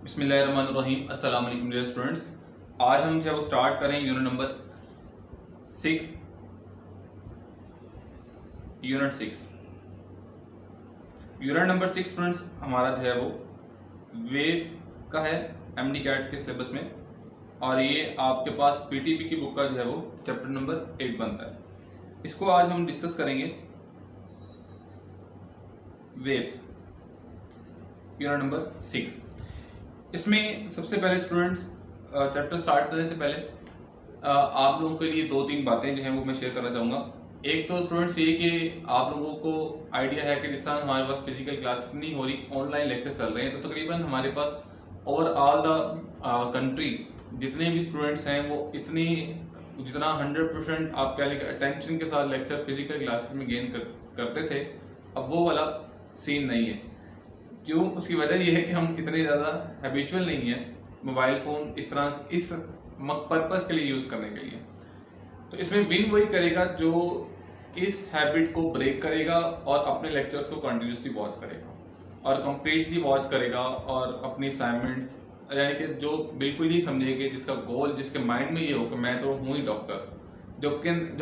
बिस्मिल्लाहिर्रहमानिर्रहीम। अस्सलाम वालेकुम डियर स्टूडेंट्स। आज हम जो है वो स्टार्ट करें unit number 6। Unit number 6 students हमारा जो है वो वेव्स का है एमडी कैट के सिलेबस में, और ये आपके पास पीटीबी की बुक का जो है वो चैप्टर नंबर 8 बनता है। इसको आज हम डिस्कस करेंगे वेव्स यूनिट नंबर 6। इसमें सबसे पहले स्टूडेंट्स चैप्टर स्टार्ट करने से पहले आप लोगों के लिए 2-3 बातें जो हैं वो मैं शेयर करना चाहूँगा। एक तो स्टूडेंट्स ये कि आप लोगों को आइडिया है कि जिस तरह हमारे पास फिजिकल क्लासेस नहीं हो रही, ऑनलाइन लेक्चर चल रहे हैं, तो तकरीबन हमारे पास ओवरऑल द कंट्री जितने भी स्टूडेंट्स हैं वो जितना 100% आप कह लेंगे अटेंशन के साथ लेक्चर फिजिकल क्लासेस में गेन करते थे, अब वो वाला सीन नहीं है। क्यों? उसकी वजह यह है कि हम इतने ज़्यादा हैबिचुअल नहीं है मोबाइल फ़ोन इस पर्पज़ के लिए यूज़ करने के लिए। तो इसमें विन वही करेगा जो इस हैबिट को ब्रेक करेगा और अपने लेक्चर्स को कंटिन्यूसली वॉच करेगा और कंप्लीटली वॉच करेगा, और अपनी असाइनमेंट्स यानी कि जो बिल्कुल ही समझेंगे, जिसका गोल जिसके माइंड में ये हो कि मैं तो हूँ ही डॉक्टर, जो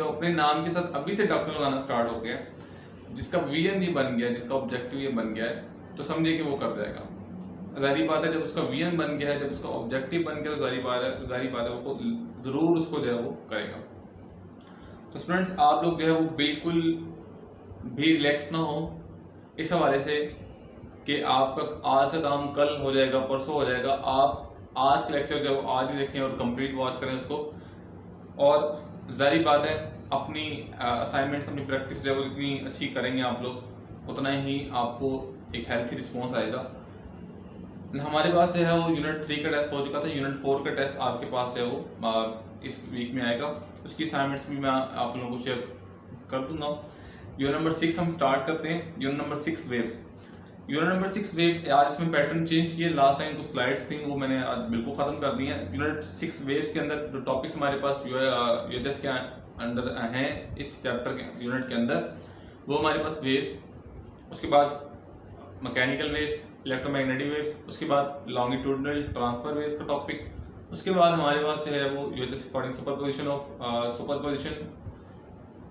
अपने नाम के साथ अभी से डॉक्टर लगाना स्टार्ट हो गया, जिसका वीएन ये बन गया, जिसका ऑब्जेक्टिव ये बन गया है, तो समझिए कि वो कर जाएगा। जाहिर बात है जब उसका वीएन बन गया है, जब उसका ऑब्जेक्टिव बन गया, तो जाहिर बात है वो ज़रूर उसको जो है वो करेगा। तो स्टूडेंट्स आप लोग जो है वो बिल्कुल भी रिलैक्स ना हो इस हवाले से कि आपका आज का काम कल हो जाएगा, परसों हो जाएगा। आप आज के लेक्चर जो आज ही देखें और कंप्लीट वॉच करें उसको, और जाहिर बात है अपनी असाइनमेंट्स अपनी प्रैक्टिस जो है वो जितनी अच्छी करेंगे आप लोग, उतना ही आपको एक हेल्थी रिस्पॉन्स आएगा। हमारे पास जो है वो यूनिट 3 का टेस्ट हो चुका था, यूनिट 4 का टेस्ट आपके पास जो है वो इस वीक में आएगा। उसकी असाइनमेंट्स भी मैं आप लोगों को शेयर कर दूंगा। यूनिट नंबर 6 हम स्टार्ट करते हैं। Unit number 6 waves. Unit number 6 waves, आज इसमें पैटर्न चेंज किए। लास्ट टाइम कुछ स्लाइड्स थी वो मैंने आज बिल्कुल ख़त्म कर दी हैं। यूनिट 6 वेव्स के अंदर जो टॉपिक्स हमारे पास यूएचएस के अंडर हैं इस चैप्टर के यूनिट के अंदर, वो हमारे पास वेव्स, उसके बाद मैकेनिकल वेव्स, इलेक्ट्रोमैग्नेटिक वेव्स, उसके बाद लॉन्गिट्यूडनल ट्रांसफर वेव्स का टॉपिक, उसके बाद हमारे पास जो है वो UHS according superposition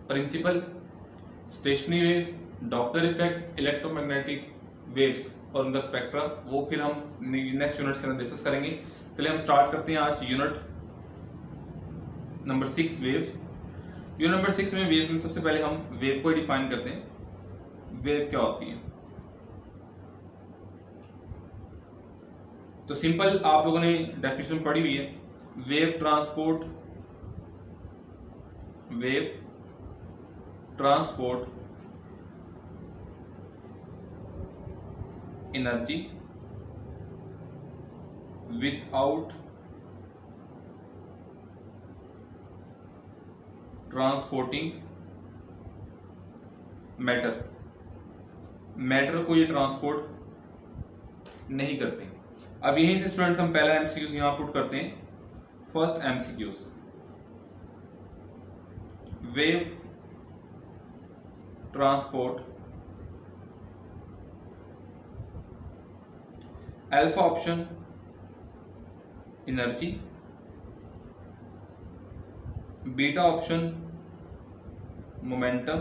principle, stationery waves, Doppler effect, electromagnetic waves और उनका स्पेक्ट्रा, वो फिर हम नेक्स्ट यूनिट्स के अंदर डिस्कस करेंगे। चलिए हम स्टार्ट करते हैं आज unit number 6 waves. Unit number 6 में वेव्स में सबसे पहले हम वेव को डिफाइन करते हैं। वेव क्या होती है? तो सिंपल आप लोगों ने डेफिनेशन पढ़ी हुई है। Wave transport energy without transporting matter को ये ट्रांसपोर्ट नहीं करते। अब यहीं से स्टूडेंट्स हम पहला एमसीक्यूज यहां पुट करते हैं। First MCQs, wave transport alpha option energy, beta option momentum,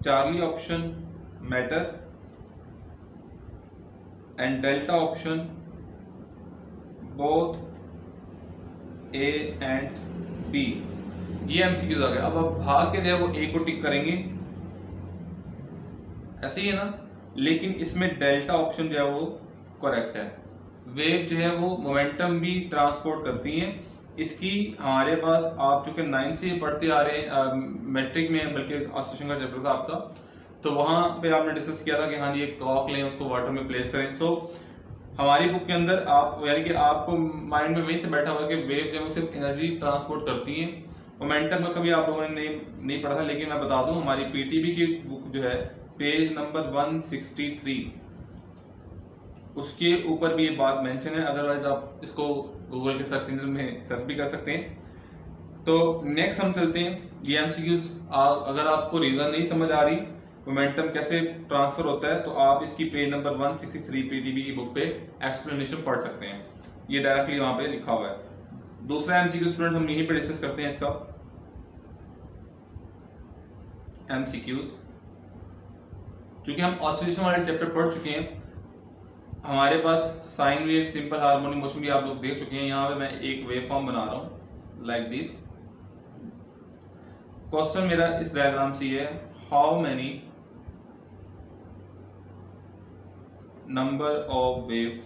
Charlie option matter and delta option both A and B. ये एमसीक्यूज आ गए। अब आप भाग के जो है वो ए को टिक करेंगे, ऐसे ही है ना, लेकिन इसमें डेल्टा ऑप्शन जो है वो करेक्ट है। वेव जो है वो मोमेंटम भी ट्रांसपोर्ट करती हैं। इसकी हमारे पास आप चूंकि 9 से पढ़ते आ रहे हैं मैट्रिक में, बल्कि ऑसिलेशन का चैप्टर था आपका, तो वहां पे आपने डिस्कस किया था कि हाँ जी एक कॉक लें, उसको वाटर में प्लेस करें। सो हमारी बुक के अंदर आप यानी कि आपको माइंड में वहीं से बैठा हुआ कि वेव जो है सिर्फ एनर्जी ट्रांसपोर्ट करती है। मोमेंटम का कभी आप लोगों ने नहीं पढ़ा था, लेकिन मैं बता दूं हमारी पीटीबी की बुक जो है पेज नंबर 163 उसके ऊपर भी ये बात मेंशन है। अदरवाइज आप इसको गूगल के सर्च इंजन में सर्च भी कर सकते हैं। तो नेक्स्ट हम चलते हैं ये एमसीक्यूज। अगर आपको रीजन नहीं समझ आ रही मोमेंटम कैसे ट्रांसफर होता है, तो आप इसकी पेज नंबर 163 पीटीबी की बुक पे एक्सप्लेनेशन पढ़ सकते हैं, ये डायरेक्टली वहां पे लिखा हुआ है। दूसरा एमसीक्यू स्टूडेंट हम यहीं पे डिस्कस करते हैं इसका एमसीक्यूज। क्योंकि हम ऑसिलेशन वाले चैप्टर पढ़ चुके हैं, हमारे पास sine wave, simple harmonic motion भी आप लोग देख चुके हैं। यहाँ पे मैं एक वेव फॉर्म बना रहा हूँ लाइक दिस। क्वेश्चन मेरा इस डायग्राम से ये है, how many number of waves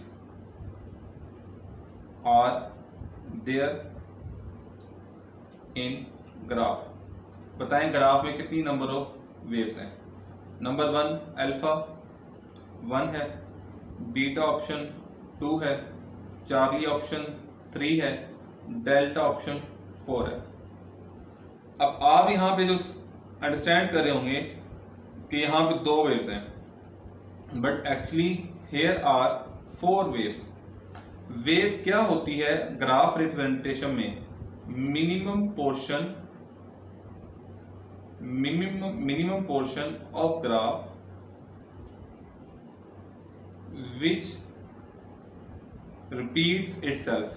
are there in graph. बताएं ग्राफ में कितनी नंबर ऑफ वेव्स हैं। नंबर 1 अल्फा 1 है, बीटा ऑप्शन 2 है, चार्ली ऑप्शन 3 है, डेल्टा ऑप्शन 4 है। अब आप यहाँ पे जो अंडरस्टैंड कर रहे होंगे कि यहाँ पे 2 वेव्स हैं, but actually here are 4 waves. Wave क्या होती है ग्राफ रिप्रेजेंटेशन में? Minimum portion of graph which repeats itself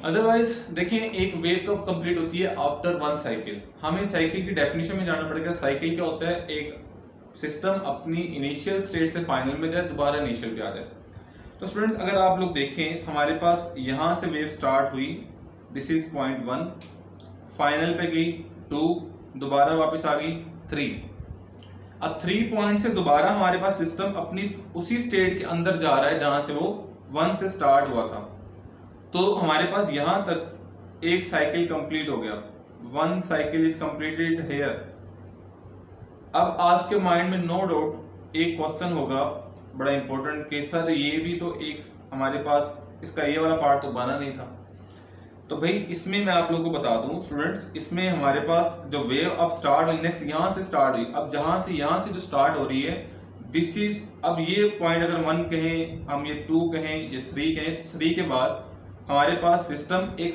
otherwise देखिए एक वेव कब कंप्लीट होती है? After 1 cycle. हमें साइकिल की डेफिनेशन में जाना पड़ेगा। साइकिल क्या होता है? एक सिस्टम अपनी इनिशियल स्टेट से फाइनल में जाए, दोबारा इनिशियल पे आ जाए। तो स्टूडेंट्स अगर आप लोग देखें, हमारे पास यहां से वेव स्टार्ट हुई, दिस इज पॉइंट 1, फाइनल पे गई 2, दोबारा वापस आ गई 3। अब 3 पॉइंट से दोबारा हमारे पास सिस्टम अपनी उसी स्टेट के अंदर जा रहा है जहां से वो 1 से स्टार्ट हुआ था। तो हमारे पास यहां तक एक साइकिल कंप्लीट हो गया, 1 साइकिल इज कंप्लीटेड हेयर। अब आपके माइंड में नो डाउट एक क्वेश्चन होगा बड़ा इंपॉर्टेंट कि सर ये भी तो एक हमारे पास इसका ये वाला पार्ट तो बना नहीं था। तो भाई इसमें मैं आप लोगों को बता दूं स्टूडेंट्स, इसमें हमारे पास जो वेव अब स्टार्ट हुई, नेक्स्ट यहां से स्टार्ट हुई, अब जहां से यहां से जो स्टार्ट हो रही है, दिस इज, अब ये पॉइंट अगर 1 कहें, हम ये 2 कहें, ये 3 कहें, तो 3 के बाद हमारे पास सिस्टम एक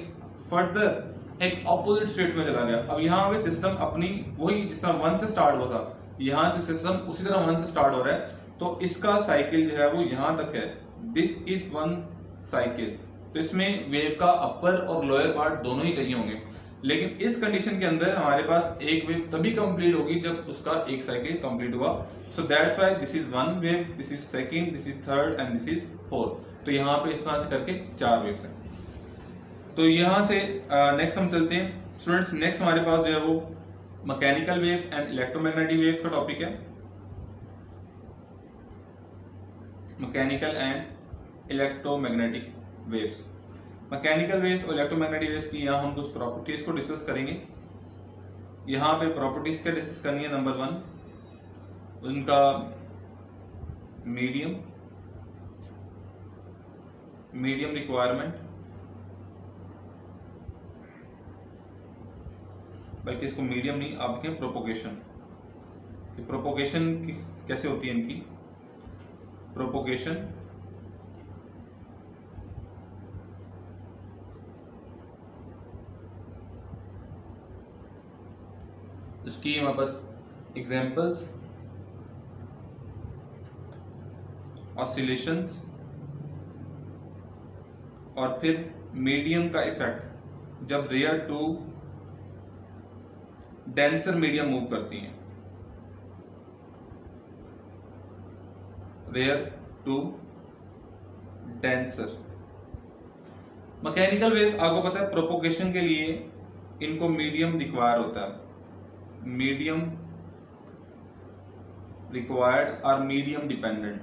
फर्दर एक ऑपोजिट स्टेट में चला गया। अब यहाँ पे सिस्टम अपनी वही जिस तरह 1 से स्टार्ट हुआ था, यहाँ से सिस्टम उसी तरह 1 से स्टार्ट हो रहा है। तो इसका साइकिल जो है वो यहाँ तक है, दिस इज 1 साइकिल। तो इसमें वेव का अपर और लोअर पार्ट दोनों ही चाहिए होंगे, लेकिन इस कंडीशन के अंदर हमारे पास एक वेव तभी कंप्लीट होगी जब उसका एक साइकिल कंप्लीट हुआ। So that's why this is 1 wave, this is second, this is third and this is 4। तो यहाँ पे इस तरह से करके 4 वेव्स हैं। तो यहाँ से नेक्स्ट हम चलते हैं स्टूडेंट्स। नेक्स्ट हमारे पास जो है वो mechanical waves and electromagnetic waves का टॉपिक है। Mechanical and electromagnetic waves. Mechanical waves और इलेक्ट्रोमैग्नेटिक वेव्स की यहाँ हम कुछ प्रॉपर्टीज को डिस्कस करेंगे। यहाँ पे प्रॉपर्टीज क्या डिस्कस करनी है? नंबर 1 उनका मीडियम रिक्वायरमेंट, बल्कि इसको मीडियम नहीं आप देखें प्रोपोगेशन, कि प्रोपोगेशन कैसे होती है इनकी। प्रोपोगेशन उसकी हमारे पास एग्जाम्पल्स, ऑसिलेशंस, और फिर मीडियम का इफेक्ट जब rare to denser medium move करती हैं, rare to denser. Mechanical waves आपको पता है प्रोपोगेशन के लिए इनको मीडियम रिक्वायर होता है, मीडियम रिक्वायर्ड और मीडियम डिपेंडेंट।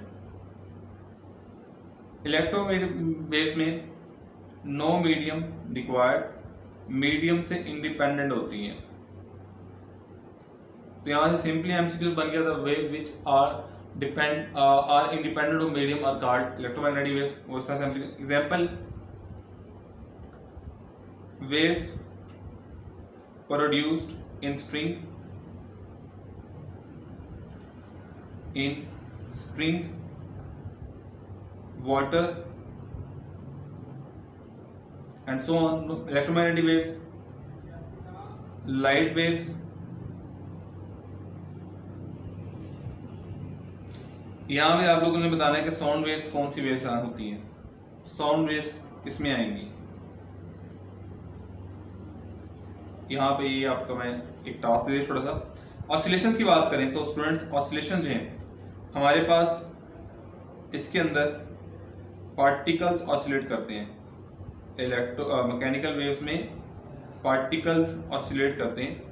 इलेक्ट्रो वेव्स में नो मीडियम रिक्वायर्ड, मीडियम से इंडिपेंडेंट होती हैं। तो यहां से सिंपली एमसीक्यू बन गया था, wave which are independent of medium are called electromagnetic waves. उस तरह से MCQ example, waves produced in spring water and so on. Electromagnetic waves light waves, यहां पे आप लोगों ने बताना है कि साउंड वेव्स कौन सी वेव्स होती हैं, साउंड वेव्स किसमें आएंगी। यहाँ पे ये आपका मैं एक टास्क दे छोटा सा। ऑसिलेशंस की बात करें तो स्टूडेंट्स ऑसिलेशन जो हैं हमारे पास इसके अंदर पार्टिकल्स ऑसिलेट करते हैं, मैकेनिकल वेव्स में पार्टिकल्स ऑसिलेट करते हैं।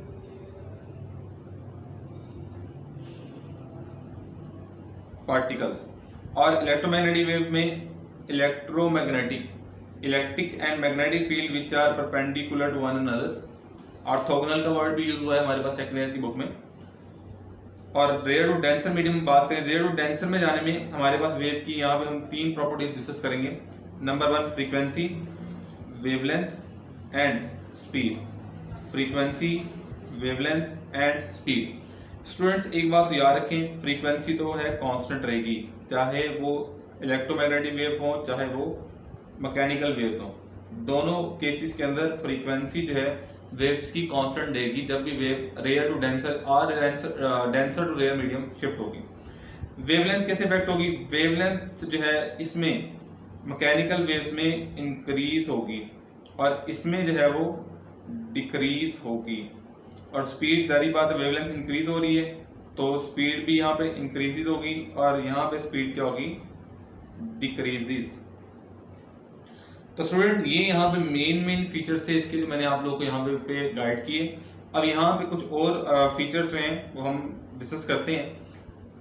पार्टिकल्स और इलेक्ट्रोमैग्नेटिक वेव में electric and magnetic field which are perpendicular to one another. Orthogonal का वर्ड भी यूज हुआ है हमारे पास सेकेंड ईयर की बुक में। और रेयर टू डेंसर मीडियम में बात करें, रेयर टू डेंसर में जाने में हमारे पास वेव की यहाँ पे हम 3 प्रॉपर्टीज डिस्कस करेंगे। Number 1 frequency, wavelength and speed. Frequency, wavelength and speed. Students एक बात तो याद रखें, फ्रीक्वेंसी तो है कांस्टेंट रहेगी, चाहे वो इलेक्ट्रोमैग्नेटिक वेव हो चाहे वो मैकेनिकल वेव्स हो। दोनों केसेस के अंदर फ्रीक्वेंसी जो है वेव्स की कांस्टेंट रहेगी जब भी वेव रेयर टू डेंसर और denser to rare medium shift होगी। वेवलेंथ कैसे इफेक्ट होगी? वेवलेंथ जो है इसमें मैकेनिकल वेव्स में इंक्रीज होगी और इसमें जो है वो डिक्रीज होगी। और स्पीड जारी बात है, वेवलेंथ इंक्रीज हो रही है तो स्पीड भी यहाँ पे इंक्रीजेज होगी और यहाँ पे स्पीड क्या होगी? डिक्रीजेस। तो स्टूडेंट ये यहाँ पे मेन फीचर्स थे इसके जो मैंने आप लोगों को यहाँ पे गाइड किए। अब यहाँ पे कुछ और फीचर्स हैं वो हम डिस्कस करते हैं।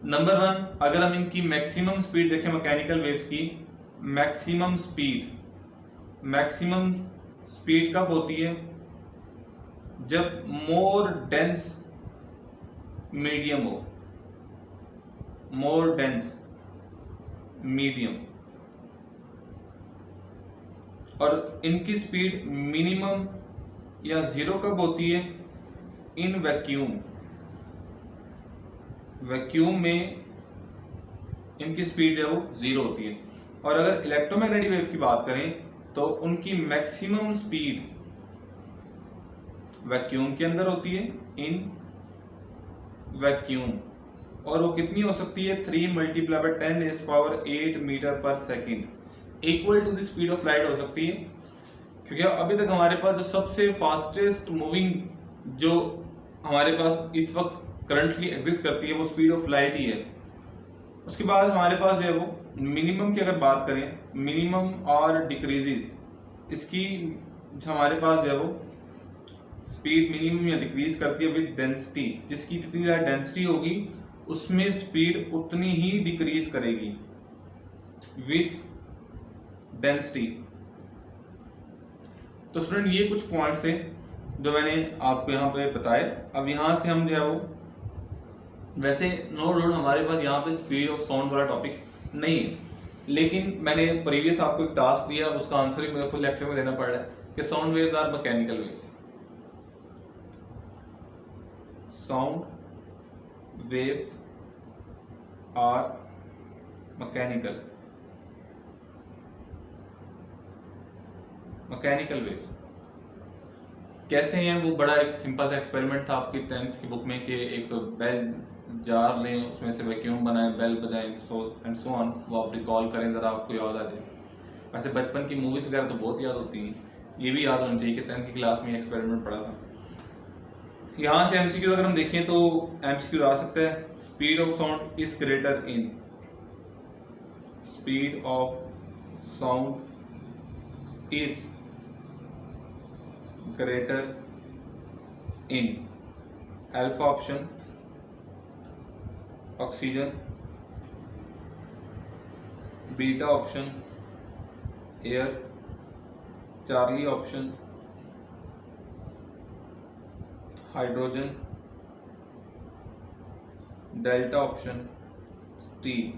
नंबर 1, अगर हम इनकी मैक्सिमम स्पीड देखें मैकेनिकल वेव्स की, मैक्सिमम स्पीड कब होती है? जब मोर डेंस मीडियम हो, मोर डेंस मीडियम। और इनकी स्पीड मिनिमम या 0 कब होती है? In vacuum. वैक्यूम में इनकी स्पीड जो है वो 0 होती है। और अगर इलेक्ट्रोमैग्नेटिक वेव की बात करें तो उनकी मैक्सिमम स्पीड वैक्यूम के अंदर होती है, इन वैक्यूम। और वो कितनी हो सकती है? 3 × 10⁸ meter per second, equal to the speed of light हो सकती है। क्योंकि अभी तक हमारे पास जो सबसे फास्टेस्ट मूविंग जो हमारे पास इस वक्त करंटली एग्जिस्ट करती है वो स्पीड ऑफ लाइट ही है। उसके बाद हमारे पास जो है वो मिनिमम की अगर बात करें, मिनिमम और डिक्रीजेस, इसकी जो हमारे पास जो है वो स्पीड मिनिमम या डिक्रीज करती है विद डेंसिटी। जिसकी जितनी ज़्यादा डेंसिटी होगी उसमें स्पीड उतनी ही डिक्रीज करेगी विद डेंसिटी। तो स्टूडेंट ये कुछ पॉइंट्स हैं जो मैंने आपको यहाँ पे बताए। अब यहाँ से हम जो है वो वैसे नो डाउट हमारे पास यहाँ पे स्पीड ऑफ साउंड वाला टॉपिक नहीं है, लेकिन मैंने प्रीवियस आपको एक टास्क दिया, उसका आंसर ही मेरे को लेक्चर में देना पड़ रहा है कि sound waves are mechanical waves. Sound waves are mechanical waves. कैसे हैं वो? बड़ा एक सिंपल सा एक्सपेरिमेंट था आपकी 10th की बुक में कि एक बेल जार लें, उसमें से वैक्यूम बनाएं, बेल बजाएं, सो ऑन। वो आप रिकॉल करें, ज़रा आपको याद आ जाए। वैसे बचपन की मूवीज़ वगैरह तो बहुत याद होती हैं, ये भी याद होनी चाहिए कि 10th की क्लास में एक्सपेरिमेंट पढ़ा था। यहाँ से MCQ अगर हम देखें तो MCQ आ सकता है, speed of sound is greater in, speed of sound is greater in alpha option oxygen, beta option air, Charlie option hydrogen, delta option steel.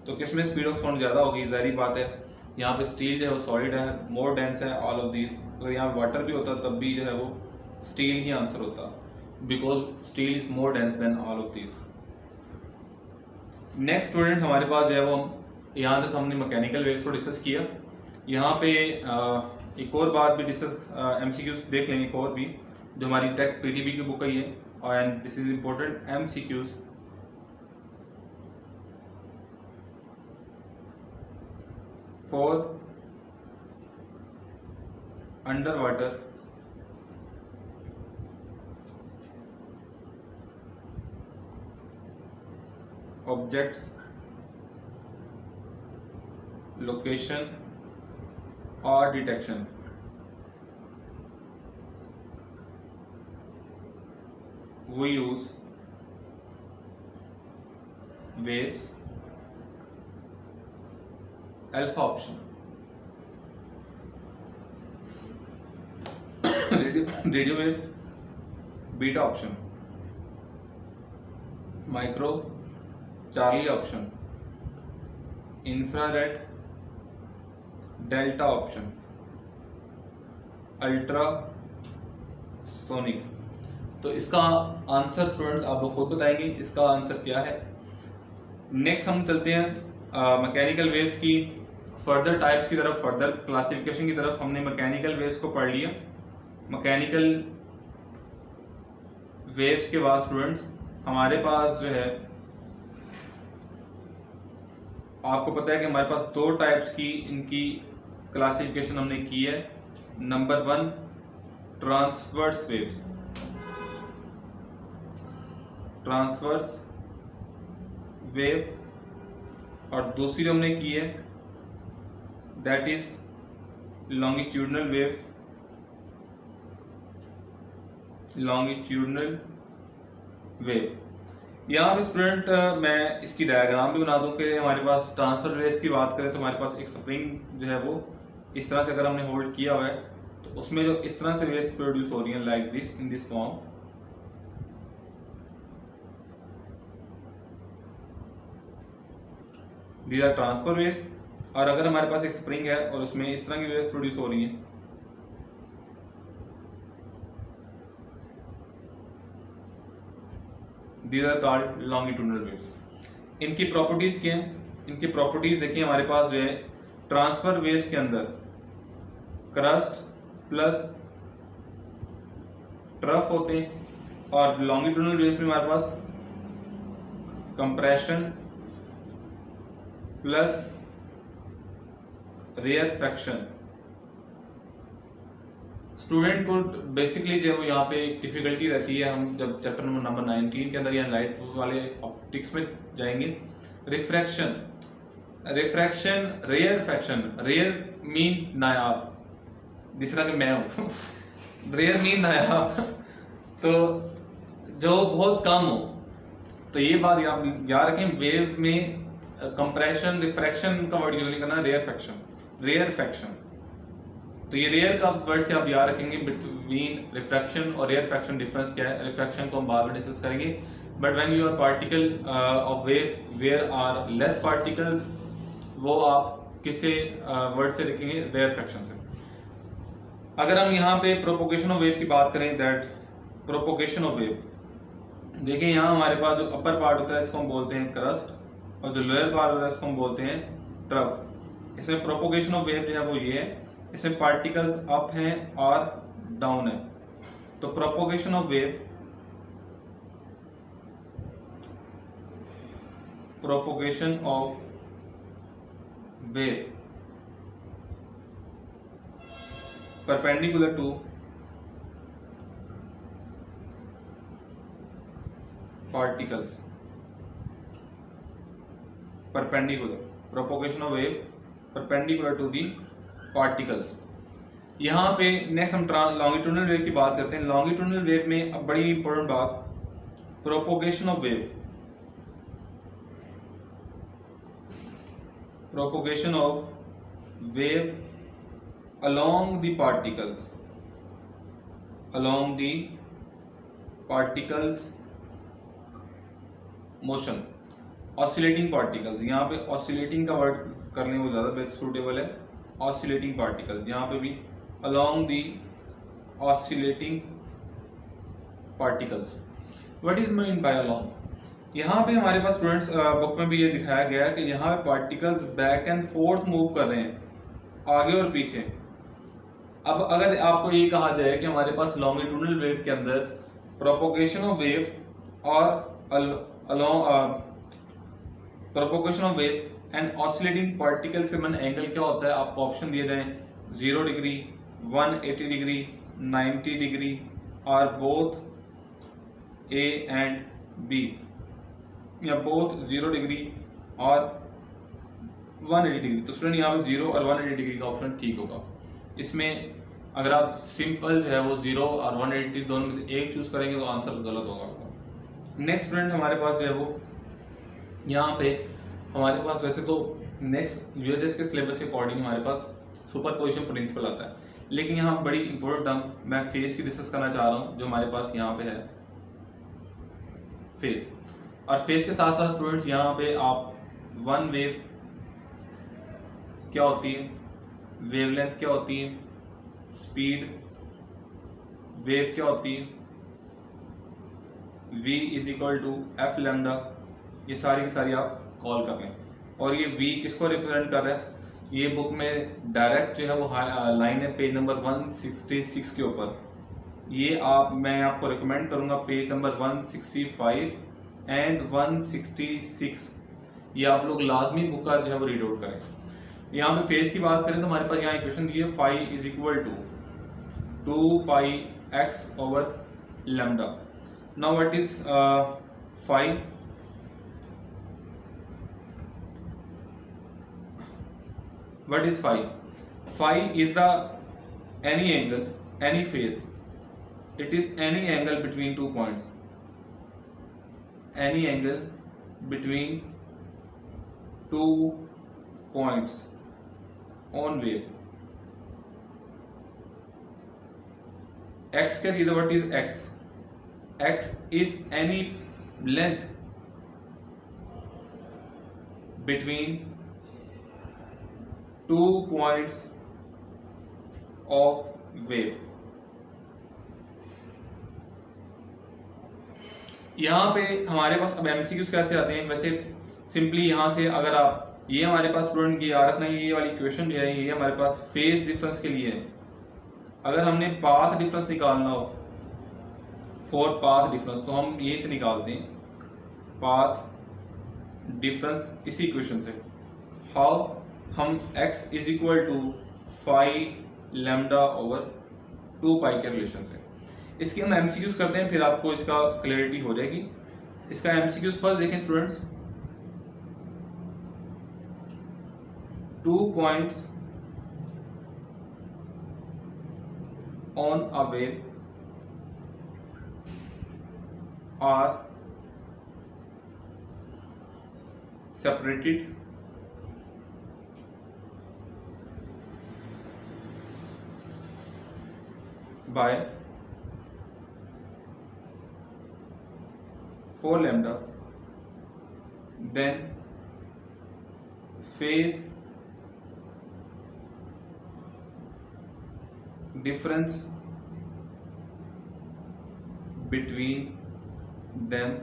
तो किसमें स्पीड ऑफ साउंड ज्यादा होगी? जाहिर बात है यहाँ पे स्टील जो है वो सॉलिड है, मोर डेंस है ऑल ऑफ दीज। अगर यहाँ वाटर भी होता तब भी जो है वो स्टील ही आंसर होता, because steel is more dense then all of these. Next student हमारे पास जो है वो यहाँ तक हमने मैकेनिकल वेव्स को डिस्कस किया। यहाँ पे एक और बात भी डिस्कस MCQs देख लेंगे, एक और भी जो हमारी टेक PTB की बुक आई है, and this is important MCQs। For under water objects location और detection. We use waves, alpha option, radio waves, beta option, micro, Charlie option, infrared, delta option, ultra sonic। तो इसका answer students आप लोग खुद बताएंगे इसका answer क्या है। नेक्स्ट हम चलते हैं मैकेनिकल वेव्स की फर्दर टाइप्स की तरफ, फर्दर क्लासिफिकेशन की तरफ। हमने मैकेनिकल वेव्स को पढ़ लिया। मैकेनिकल वेव्स के बाद स्टूडेंट्स हमारे पास जो है, आपको पता है कि हमारे पास दो टाइप्स की इनकी क्लासिफिकेशन हमने की है। Number 1 transverse waves, transverse wave, और दूसरी जो हमने की है that is longitudinal wave, longitudinal wave. यहाँ पे स्टूडेंट मैं इसकी डायग्राम भी बना दूं कि हमारे पास ट्रांसफर वेव्स की बात करें तो हमारे पास एक स्प्रिंग जो है वो इस तरह से अगर हमने होल्ड किया हुआ है तो उसमें जो इस तरह से वेव्स प्रोड्यूस हो रही हैं like this, in this form. These are transfer waves. और अगर हमारे पास एक स्प्रिंग है और उसमें इस तरह की वेव्स प्रोड्यूस हो रही हैं, these are called longitudinal waves. इनकी प्रॉपर्टीज क्या हैं? इनकी प्रॉपर्टीज देखिए, हमारे पास जो है ट्रांसफर वेव्स के अंदर क्रस्ट प्लस ट्रफ होते हैं, और लॉन्गिट्यूडनल वेव्स में हमारे पास कंप्रेशन प्लस रेयरफेक्शन। स्टूडेंट को बेसिकली जो यहाँ पे डिफिकल्टी रहती है, हम जब चैप्टर नंबर 19 के अंदर या लाइट वाले ऑप्टिक्स में जाएंगे, refraction, refraction, rarefaction. Rare mean नायाब, जिस तरह के मैं हूँ रेयर मीन नायाब तो जो बहुत कम हो। तो ये बात याद रखें, वेव में कंप्रेशन रिफ्रैक्शन का वर्ड यूज नहीं करना, रेयरफेक्शन, रेयरफेक्शन। तो ये रेयर का वर्ड से आप याद रखेंगे बिटवीन रिफ्रैक्शन और रेयरफेक्शन डिफरेंस क्या है। रिफ्रैक्शन को हम बाद में डिस्कस करेंगे, but when you are particle of waves where are less particles, वो आप किससे वर्ड से लिखेंगे? रेयरफेक्शन से। अगर हम यहाँ पे प्रोपोगेशन ऑफ वेव की बात करें, दैट प्रोपोगेशन ऑफ वेव, देखिए यहाँ हमारे पास जो अपर पार्ट होता है इसको हम बोलते हैं क्रस्ट, और जो लोअर पार्ट होता है इसको हम बोलते हैं ट्रफ। इसमें प्रोपोगेशन ऑफ वेव जो है वो ये है, इसमें पार्टिकल्स अप हैं और डाउन है। तो propagation of wave, propagation of wave perpendicular to particles, perpendicular, propagation of wave perpendicular to the particles। यहाँ पे नेक्स्ट हम लॉन्गिट्यूडनल वेव की बात करते हैं। लॉन्गिट्यूडनल वेव में अब बड़ी इंपॉर्टेंट बात, propagation of wave, propagation of wave along the particles, along the particles motion, oscillating particles. यहाँ पे ऑसिलेटिंग का वर्ड करने में ज़्यादा बेस्ट सूटेबल है, ऑसिलेटिंग पार्टिकल्स। यहाँ पे भी along the oscillating particles. What is mean by along? यहाँ पे हमारे पास स्टूडेंट्स बुक में भी ये दिखाया गया है कि यहाँ पे particles back and fourth move कर रहे हैं, आगे और पीछे। अब अगर आपको ये कहा जाए कि हमारे पास लॉन्गिट्यूडनल वेव के अंदर प्रोपोगेशन ऑफ वेव और propagation of wave and oscillating particles के मन एंगल क्या होता है, आपको ऑप्शन दिए जाए 0 डिग्री, 180 डिग्री, 90 डिग्री और बोथ A एंड B, या बोथ 0 डिग्री और 180 डिग्री। तो स्टूडेंट यहाँ पे 0 और 180 डिग्री का ऑप्शन ठीक होगा। इसमें अगर आप सिंपल जो है वो 0 और 180 दोनों में से एक चूज करेंगे तो आंसर गलत होगा आपका। नेक्स्ट स्टूडेंट हमारे पास जो है वो यहाँ पे हमारे पास वैसे तो नेक्स्ट यूएस के सिलेबस के अकॉर्डिंग हमारे पास सुपरपोजिशन प्रिंसिपल आता है, लेकिन यहाँ बड़ी इंपॉर्टेंट टर्म मैं फेज की डिस्कस करना चाह रहा हूँ जो हमारे पास यहाँ पे है फेज। और फेज के साथ साथ स्टूडेंट्स यहाँ पे आप वन वेव क्या होती है, वेवलेंथ क्या होती है, स्पीड वेव क्या होती है, v is equal to f lambda, ये सारी की सारी आप कॉल कर लें। और ये v किसको रिप्रेजेंट कर रहा है, ये बुक में डायरेक्ट जो है वो लाइन है पेज नंबर 166 के ऊपर। ये मैं आपको रिकमेंड करूंगा पेज नंबर 165 एंड 166, ये आप लोग लाजमी बुक का जो है वो रीड आउट करें। यहाँ पे फेज की बात करें तो हमारे पास यहाँ इक्वेशन दी है phi is equal to 2 pi x over lambda. Now what is phi, what is phi? Phi is the any angle, any phase. It is any angle between 2 points. Any angle between 2 points on wave. X क्या चीज़ है? What is x? X is any length between 2 points of wave। यहाँ पे हमारे पास अब MCQs कैसे आते हैं, वैसे सिंपली यहाँ से अगर आप ये हमारे पास स्टूडेंट की याद रखना है, ये वाली इक्वेशन जो है ये हमारे पास फेज डिफरेंस के लिए है। अगर हमने पाथ डिफरेंस निकालना हो फॉर पाथ डिफरेंस तो हम यही से निकालते हैं पाथ डिफरेंस इसी इक्वेशन से। हाउ, हम x is equal to phi lambda over 2 pi के रिलेशन से। इसके हम एमसीक्यूज करते हैं फिर आपको इसका क्लैरिटी हो जाएगी। इसका एमसीक्यूज फर्स्ट देखें students, 2 points on a wave are separated by 4 lambda, then phase difference between them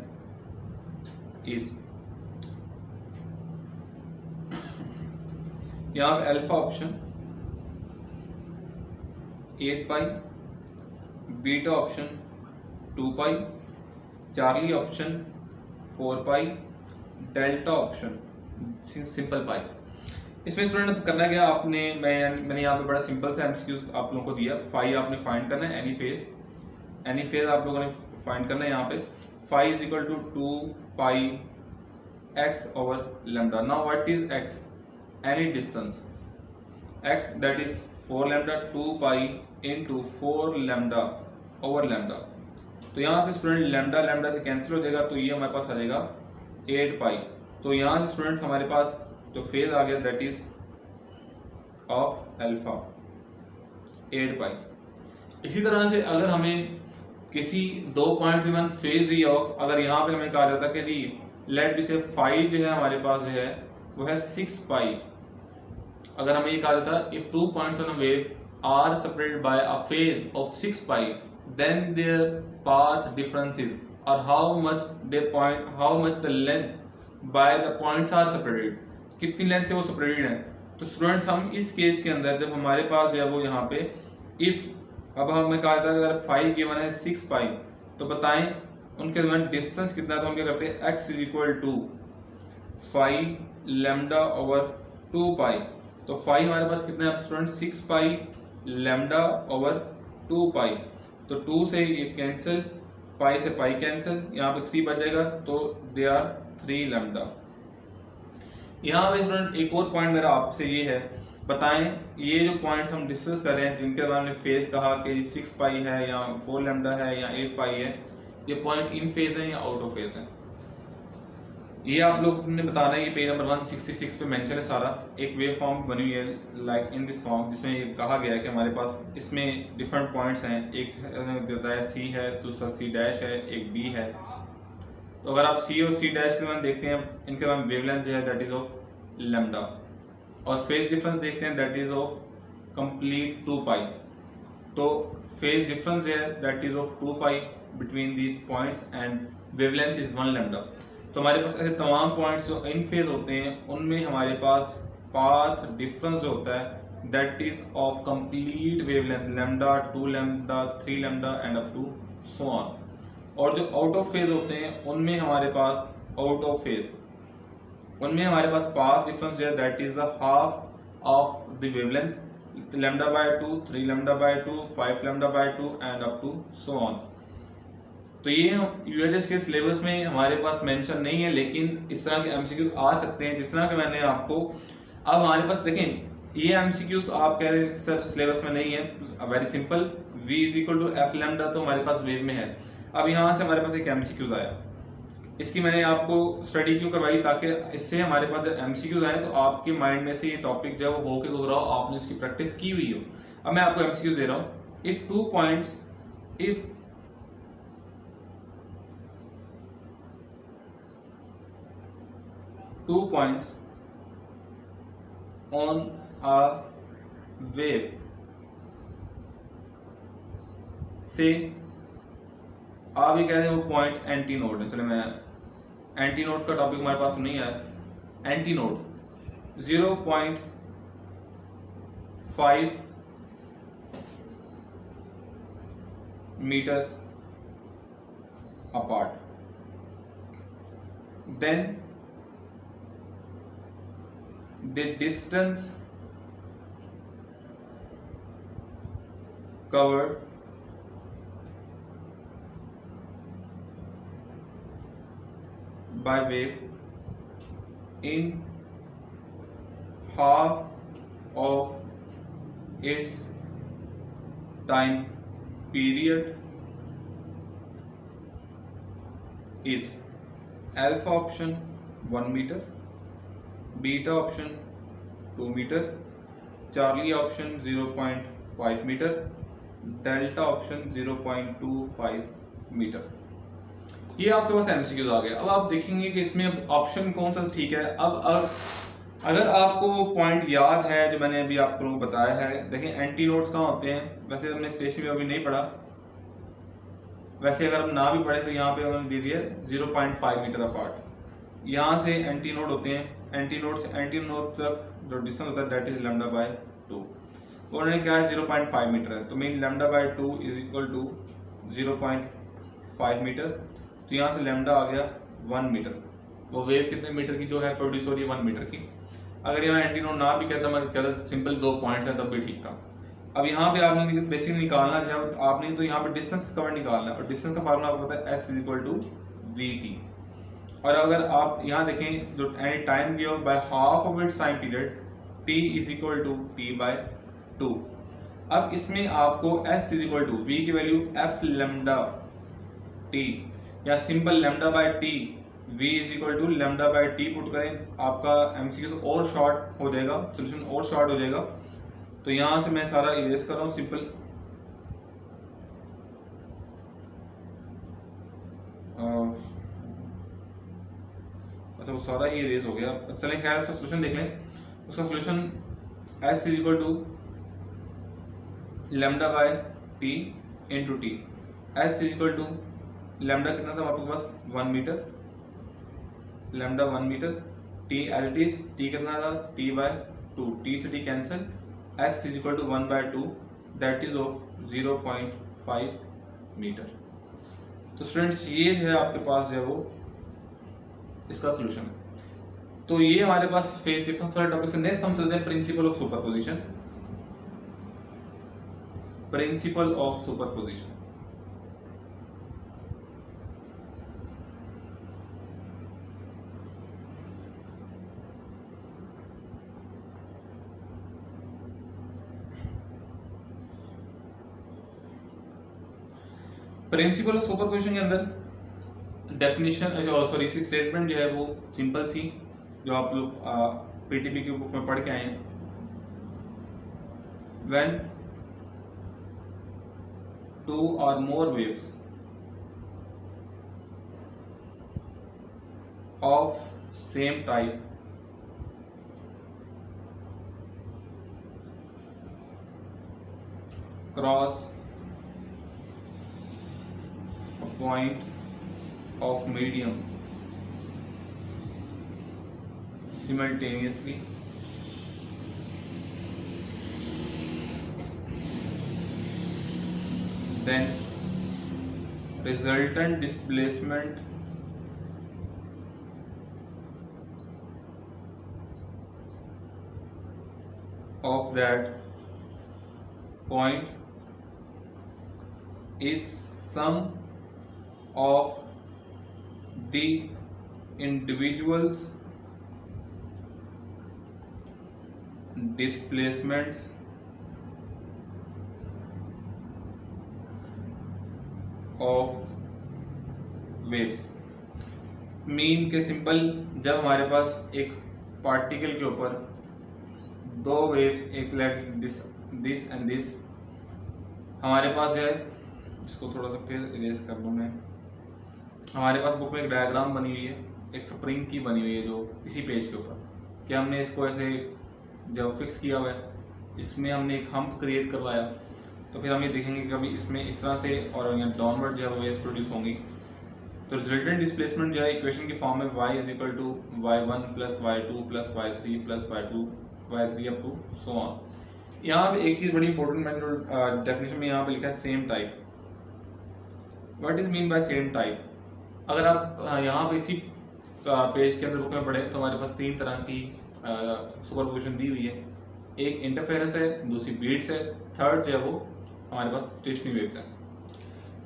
is, यहाँ पे अल्फा ऑप्शन 8 पाई, बीटा ऑप्शन 2 पाई, चार्ली ऑप्शन 4 पाई, डेल्टा ऑप्शन सिंपल पाई। इसमें स्टूडेंट करना क्या आपने, मैंने यहाँ पे बड़ा सिंपल सा एमसीक्यू आप लोगों को दिया। फाई आपने फाइंड करना है, एनी फेज आप लोगों ने फाइंड करना है। यहाँ पे phi is equal to 2 pi x over lambda. Now what is x, any distance, x that is 4 lambda 2 pi into 4 lambda over lambda। तो यहाँ पे स्टूडेंट लैम्डा लैम्डा से कैंसिल हो जाएगा तो ये हमारे पास आ जाएगा 8 पाई। तो यहाँ से स्टूडेंट्स हमारे पास जो फेज आ गया दैट इज ऑफ अल्फा 8 पाई। इसी तरह से अगर हमें किसी 2 पॉइंट में फेज दिया हो, अगर यहाँ पे हमें कहा जाता कि जी लेट बी से फाई जो है हमारे पास जो है वो है 6 पाई। अगर हमें ये कहा जाता if 2 points on a wave are separated by a phase of 6 pi then their path difference is, और how much the length by the points are separated, कितनी लेंथ से वो सेपरेटेड है। तो स्टूडेंट्स हम इस केस के अंदर जब हमारे पास जो है वो यहाँ पे इफ अब हमें कहा था अगर 5 गिवन है 6 पाई, तो बताएं उनके दरमियान डिस्टेंस कितना है। तो हम क्या करते हैं x is equal to 5 lambda over 2 pi. तो 5 हमारे पास कितना है student 6 pi lambda over 2 pi. तो 2 से ये कैंसिल, पाई से पाई कैंसिल, यहाँ पे 3 बच जाएगा, तो दे आर 3 लैम्डा। यहाँ पे स्टूडेंट एक और पॉइंट मेरा आपसे ये है, बताएं ये जो पॉइंट्स हम डिस्कस कर रहे हैं जिनके बारे में फेज कहा कि 6 पाई है या 4 लैम्डा है या 8 पाई है, ये पॉइंट इन फेज है या आउट ऑफ फेज है, ये आप लोग ने बताना है। ये पेज नंबर 166 पे मेंशन है सारा। एक वेव फॉर्म बनी हुई है लाइक इन दिस फॉर्म, जिसमें ये कहा गया है कि हमारे पास इसमें डिफरेंट पॉइंट्स हैं। एक देता है सी है, दूसरा सी डैश है, एक बी है। तो अगर आप सी और सी डैश के बारे में देखते हैं, इनके बारे में वेवलेंथ जो है दैट इज ऑफ लैम्डा, और फेज डिफरेंस देखते हैं that is of complete 2 pi. तो फेज डिफरेंस जो है that is of 2 pi between these points and wavelength is 1 lambda. तो हमारे पास ऐसे तमाम पॉइंट्स जो इन फेज होते हैं उनमें हमारे पास पाथ डिफरेंस जो होता है that is of complete wavelength lambda, 2 lambda, 3 lambda and up to so on. और जो आउट ऑफ फेज होते हैं उनमें हमारे पास आउट ऑफ फेज उनमें हमारे पास पाथ डिफरेंस जो है that is the half of the wavelength lambda by 2, 3 lambda by 2, 5 lambda by 2 and up to so on. तो ये हम यूएचएस के सिलेबस में हमारे पास मेंशन नहीं है, लेकिन इस तरह के एमसीक्यू आ सकते हैं जिस तरह के मैंने आपको। अब हमारे पास देखें ये एमसीक्यूज आप कह रहे हैं सर सिलेबस में नहीं है, very simple, v is equal to f lambda तो हमारे पास वेव में है। अब यहाँ से हमारे पास एक एमसीक्यूज आया, इसकी मैंने आपको स्टडी क्यों करवाई ताकि इससे हमारे पास जब एमसीक्यूज आए तो आपके माइंड में से ये टॉपिक जब वो होके गुजरा हो, आपने उसकी प्रैक्टिस की हुई हो। अब मैं आपको एमसीक्यूज दे रहा हूँ। If 2 points, if two points on a wave से आप ये कह रहे हैं वो पॉइंट एंटी नोड है। चलो मैं एंटी नोड का टॉपिक हमारे पास तो नहीं आया। Antinode 0.5 meter apart, then the distance covered by wave in half of its time period is alpha option 1 meter, beta option 2 meter, Charlie option 0.5 meter, delta option 0.25 meter. ये आपके पास MCQs आ गए। अब आप देखेंगे कि इसमें ऑप्शन कौन सा ठीक है। अब अगर आपको वो पॉइंट याद है जो मैंने अभी आप लोगों को बताया है, देखें एंटी नोड्स कहाँ होते हैं। वैसे हमने स्टेशन में अभी नहीं पढ़ा, वैसे अगर हम ना भी पढ़े तो यहाँ पे उन्होंने दे दिया 0.5 मीटर अपार्ट। यहाँ से एंटी नोड होते हैं, एंटी नोड से एंटी नोड तक जो डिस्टेंस होता है दैट इज लैम्डा बाय 2। उन्होंने क्या है 0.5 मीटर है, तो mean lambda by 2 is equal to 0.5 meter. तो यहाँ से लैम्डा आ गया 1 मीटर। वो वेव कितने मीटर की जो है प्रोड्यूस हो रही है 1 मीटर की। अगर यहाँ एंटी नोड ना भी कहता, मैं कहता सिंपल 2 पॉइंट्स हैं तब भी ठीक था। अब यहाँ पे आपने बेसिकली निकालना जो है आपने तो यहाँ पे डिस्टेंस कवर निकालना है, और डिस्टेंस का फार्मूला आपको पता है s is equal to v. और अगर आप यहाँ देखें जो any time given by half of its time period t is equal to t by 2। अब इसमें आपको s is equal to v की वैल्यू f लैम्डा t या simple lambda by t, v is equal to lambda by t put करें, आपका MCQ और short हो जाएगा, सोल्यूशन और शॉर्ट हो जाएगा। तो यहाँ से मैं सारा इरेज कर रहा हूँ सिंपल। अच्छा वो सारा ही इरेज हो गया। चलें खैर उसका सोल्यूशन देख लें। उसका solution s is equal to lambda by t into t. s is equal to lambda कितना था आपके पास 1 meter, lambda 1 meter, t as it is, t कितना था t बाय 2, t से t cancel, s is equal to 1 by 2 that is of 0.5 meter. तो students ये है आपके पास जो है वो इसका सोल्यूशन है। तो ये हमारे पास फेज डिफरेंस वाले टॉपिक से नेक्स्ट हम चलते हैं principle of superposition. Principle of superposition, principle of superposition के अंदर डेफिनेशन सॉरी सी स्टेटमेंट जो है वो सिंपल सी, जो आप लोग पीटीपी की बुक में पढ़ के आए हैं। व्हेन टू और more waves of same type cross point of medium simultaneously, then resultant displacement of that point is sum of the individual's displacements of waves। Mean के सिंपल, जब हमारे पास एक पार्टिकल के ऊपर दो वेव्स, एक लेट दिस एंड दिस, हमारे पास है, इसको थोड़ा सा फिर इरेज कर दूं मैं। हमारे पास बुक में एक डायग्राम बनी हुई है, एक स्प्रिंग की बनी हुई है जो इसी पेज के ऊपर, कि हमने इसको ऐसे जब फिक्स किया हुआ है, इसमें हमने एक हम्प क्रिएट करवाया, तो फिर हम ये देखेंगे कि कभी इसमें इस तरह से और यहाँ डाउनवर्ड जो है वेव्स प्रोड्यूस होंगी। तो रिजल्टेंट डिस्प्लेसमेंट जो है इक्वेशन की फॉर्म में y is equal to y1 plus y2 plus y3 plus y3 up to so on. यहाँ पे एक चीज़ बड़ी इंपॉर्टेंट, मैंने जो डेफिनेशन में यहाँ पे लिखा है same type. What is mean by same type? अगर आप यहाँ पे इसी पेज के अंदर बुक में पढ़े तो हमारे पास तीन तरह की सुपरपोजिशन दी हुई है। एक इंटरफेरेंस है, दूसरी बीट्स है, थर्ड जो है वो हमारे पास स्टेशनरी वेव्स है।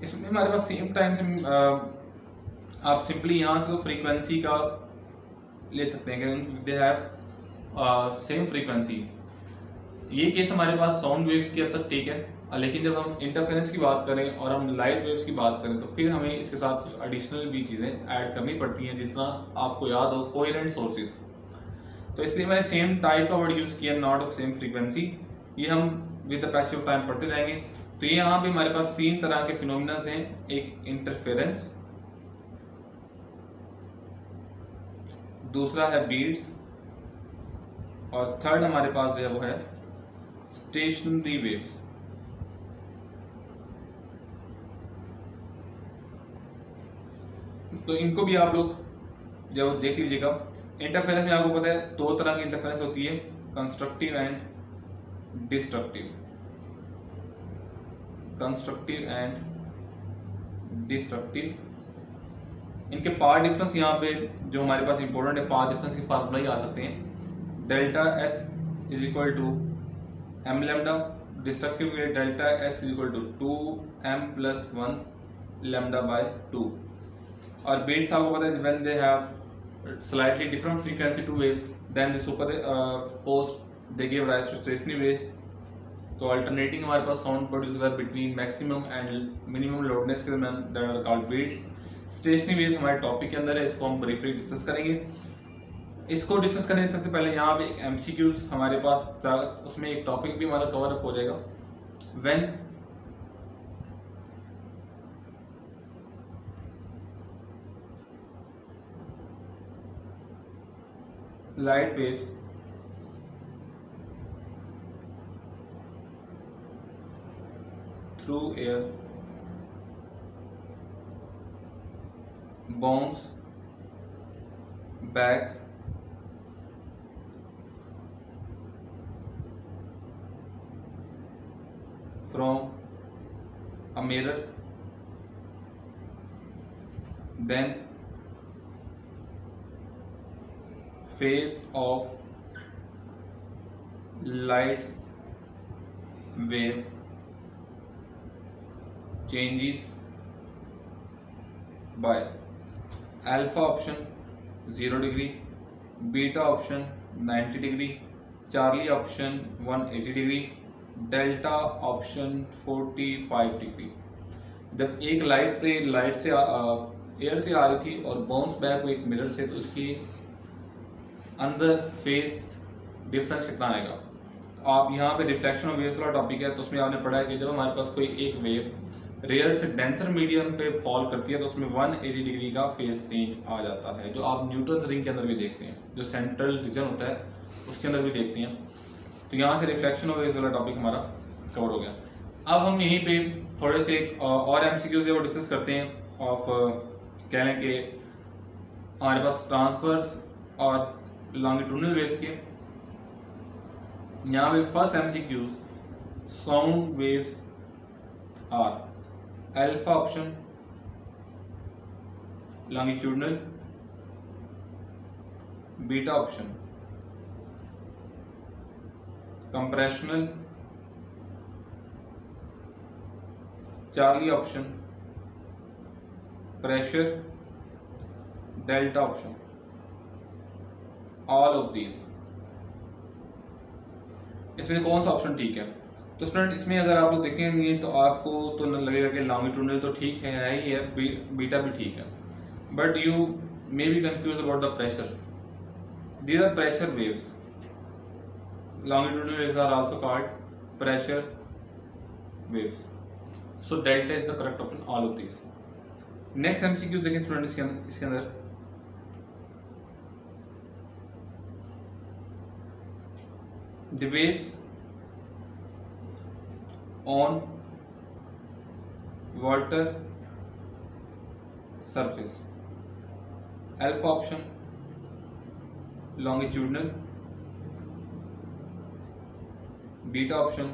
इसमें हमारे पास सेम टाइम से आप सिंपली यहाँ से तो फ्रीक्वेंसी का ले सकते हैं कि दे हैव सेम फ्रीक्वेंसी। ये केस हमारे पास साउंड वेव्स की हद तक ठीक है, लेकिन जब हम इंटरफेरेंस की बात करें और हम लाइट वेव्स की बात करें तो फिर हमें इसके साथ कुछ एडिशनल भी चीज़ें ऐड करनी पड़ती हैं, जिस तरह आपको याद हो कोहेरेंट सोर्सेज। तो इसलिए मैंने सेम टाइप का वर्ड यूज़ किया, नॉट ऑफ सेम फ्रीक्वेंसी। ये हम with the passage of time पढ़ते जाएंगे। तो ये यहाँ पे हमारे पास तीन तरह के फिनोमिना हैं, एक इंटरफेरेंस, दूसरा है बीट्स, और थर्ड हमारे पास जो है वो है स्टेशनरी वेव्स। तो इनको भी आप लोग जब देख लीजिएगा। इंटरफेरेंस में आपको पता है दो तरह की इंटरफेरेंस होती है, constructive and destructive. Constructive and destructive, इनके पार्ट डिफरेंस यहाँ पे जो हमारे पास इंपॉर्टेंट है, पार्ट डिफरेंस के फार्मूला ही आ सकते हैं। Delta S is equal to M lambda, destructive के delta S is equal to 2m plus 1 lambda by 2। और बीट्स आपको पता है when they have slightly different frequency two waves then they superposed they give rise to stationary waves. तो alternating हमारे पास sound produce हुआ between maximum and minimum loudness के दरमियान, that are called beats. Stationary waves हमारे topic के अंदर है, इसको हम ब्रीफली डिस्कस करेंगे। इसको डिस्कस करने से पहले यहाँ पे एक एमसीक्यूज हमारे पास, उसमें एक टॉपिक भी हमारा कवर अप हो जाएगा। When light waves through air bounce back from a mirror, then phase of light wave changes by alpha option 0 degree, beta option 90 degree, Charlie option 180 degree, delta option 45 degree. जब एक light रे light से air से आ रही थी और bounce back हुई एक मिरर से, तो उसकी अंदर फेस डिफरेंस कितना आएगा। आप यहाँ पे रिफ्लेक्शन ऑफ वेव्स वाला टॉपिक है, तो उसमें आपने पढ़ा है कि जब हमारे पास कोई एक वेव रेयर से डेंसर मीडियम पे फॉल करती है तो उसमें 180 डिग्री का फेस चेंज आ जाता है, जो आप न्यूटन रिंग के अंदर भी देखते हैं, जो सेंट्रल रीजन होता है उसके अंदर भी देखते हैं। तो यहाँ से रिफ्लेक्शन ऑफ वेव्स वाला टॉपिक हमारा कवर हो गया। अब हम यहीं पे थोड़े से और एमसीक्यूज है वो डिस्कस करते हैं ऑफ कह लें कि हमारे पास ट्रांसवर्स और लॉन्गिट्यूडनल वेव्स के। यहाँ पे first MCQs, sound waves are alpha option longitudinal, beta option compressional, Charlie option pressure, delta option all of this. इसमें कौन सा ऑप्शन ठीक है? तो स्टूडेंट इसमें अगर आप लोग देखेंगे तो आपको तो लगेगा कि लॉन्गिट्यूडनल तो ठीक है ही है, बीटा भी ठीक है, but you may be confuse about the pressure. These are pressure waves. Longitudinal waves are also called pressure waves. So delta is the correct option, all of these. Next MCQ देखें student इसके अंदर the waves on water surface, alpha option longitudinal, beta option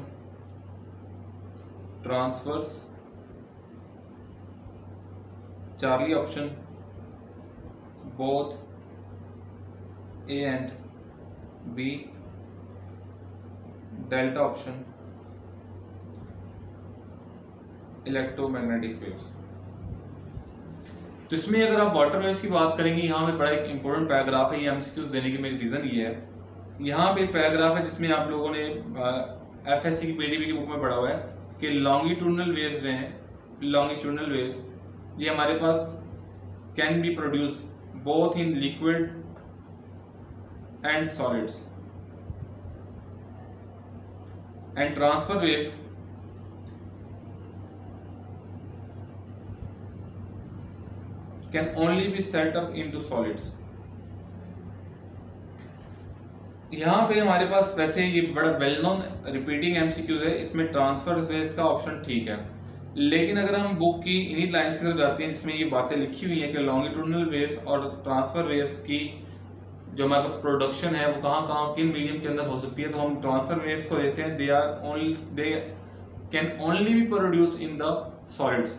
transverse, Charlie option both A and B, delta option electromagnetic waves. तो इसमें अगर आप water waves की बात करेंगे, यहाँ पे बड़ा एक इंपॉर्टेंट पैराग्राफ है, ये एमसीक्यूज देने की मेरी रीजन ये है। यहाँ पे पैराग्राफ है जिसमें आप लोगों ने एफएससी की पीडीबी की बुक में पढ़ा हुआ है कि लॉन्गिट्यूडनल वेव्स जो हैं, लॉन्गिट्यूडनल वेव्स ये हमारे पास can be produce both in liquid and solids, and transfer waves can only be set up into solids. यहाँ पे हमारे पास वैसे ये बड़ा वेल नोन रिपीटिंग एमसीक्यूज है, इसमें ट्रांसफर वेव्स का ऑप्शन ठीक है, लेकिन अगर हम बुक की इन्हीं लाइंस की तरफ जाते हैं जिसमें ये बातें लिखी हुई हैं कि लॉन्गिट्यूडनल वेव्स और ट्रांसफर वेव्स की जो हमारे पास प्रोडक्शन है वो कहाँ कहाँ किन मीडियम के अंदर हो सकती है, तो हम ट्रांसफर वेव्स को देते हैं they can only B produce in the solids.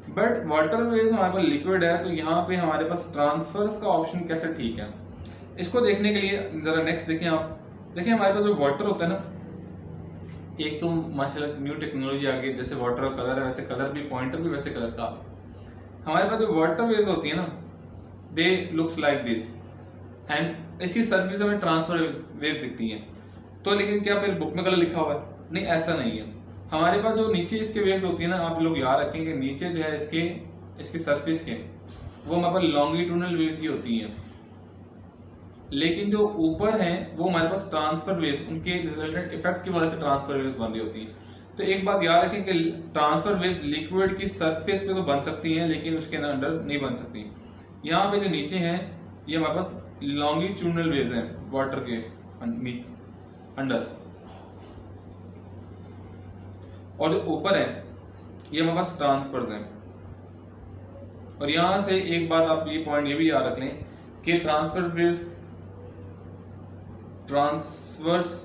But water waves हमारे पास लिक्विड है, तो यहाँ पे हमारे पास ट्रांसफर्स का ऑप्शन कैसे ठीक है, इसको देखने के लिए जरा नेक्स्ट देखें। आप देखिए हमारे पास जो वाटर होता है ना, एक तो माशाल्लाह न्यू टेक्नोलॉजी आ गई, जैसे वाटर का कलर है वैसे कलर भी, पॉइंटर भी वैसे कलर का आ गया। हमारे पास जो वाटर वेव्स होती है ना, दे लुक्स लाइक दिस, एंड इसकी सरफेस में ट्रांसफर वेव्स दिखती हैं। तो लेकिन क्या फिर बुक में कलर लिखा हुआ है? नहीं, ऐसा नहीं है। हमारे पास जो नीचे इसके वेव्स होती है ना, आप लोग याद रखेंगे नीचे जो है इसकी सरफेस के वो हमारे पास लॉन्गिट्यूडनल वेव्स ही होती हैं, लेकिन जो ऊपर हैं वो हमारे पास ट्रांसफर वेव्स, उनके रिजल्टेंट इफेक्ट की वजह से ट्रांसफर वेव्स बन रही होती हैं। तो एक बात याद रखें कि ट्रांसफर वेव्स लिक्विड की सरफेस पे तो बन सकती हैं, लेकिन उसके अंदर नहीं बन सकती। यहाँ पे जो नीचे हैं ये हमारे पास लॉन्गिट्यूडनल वेव्स हैं वाटर के अंडर, और जो ऊपर है ये हमारे पास ट्रांसफर्स हैं। और यहाँ से एक बात आप ये पॉइंट ये भी याद रख लें कि transfer waves transverse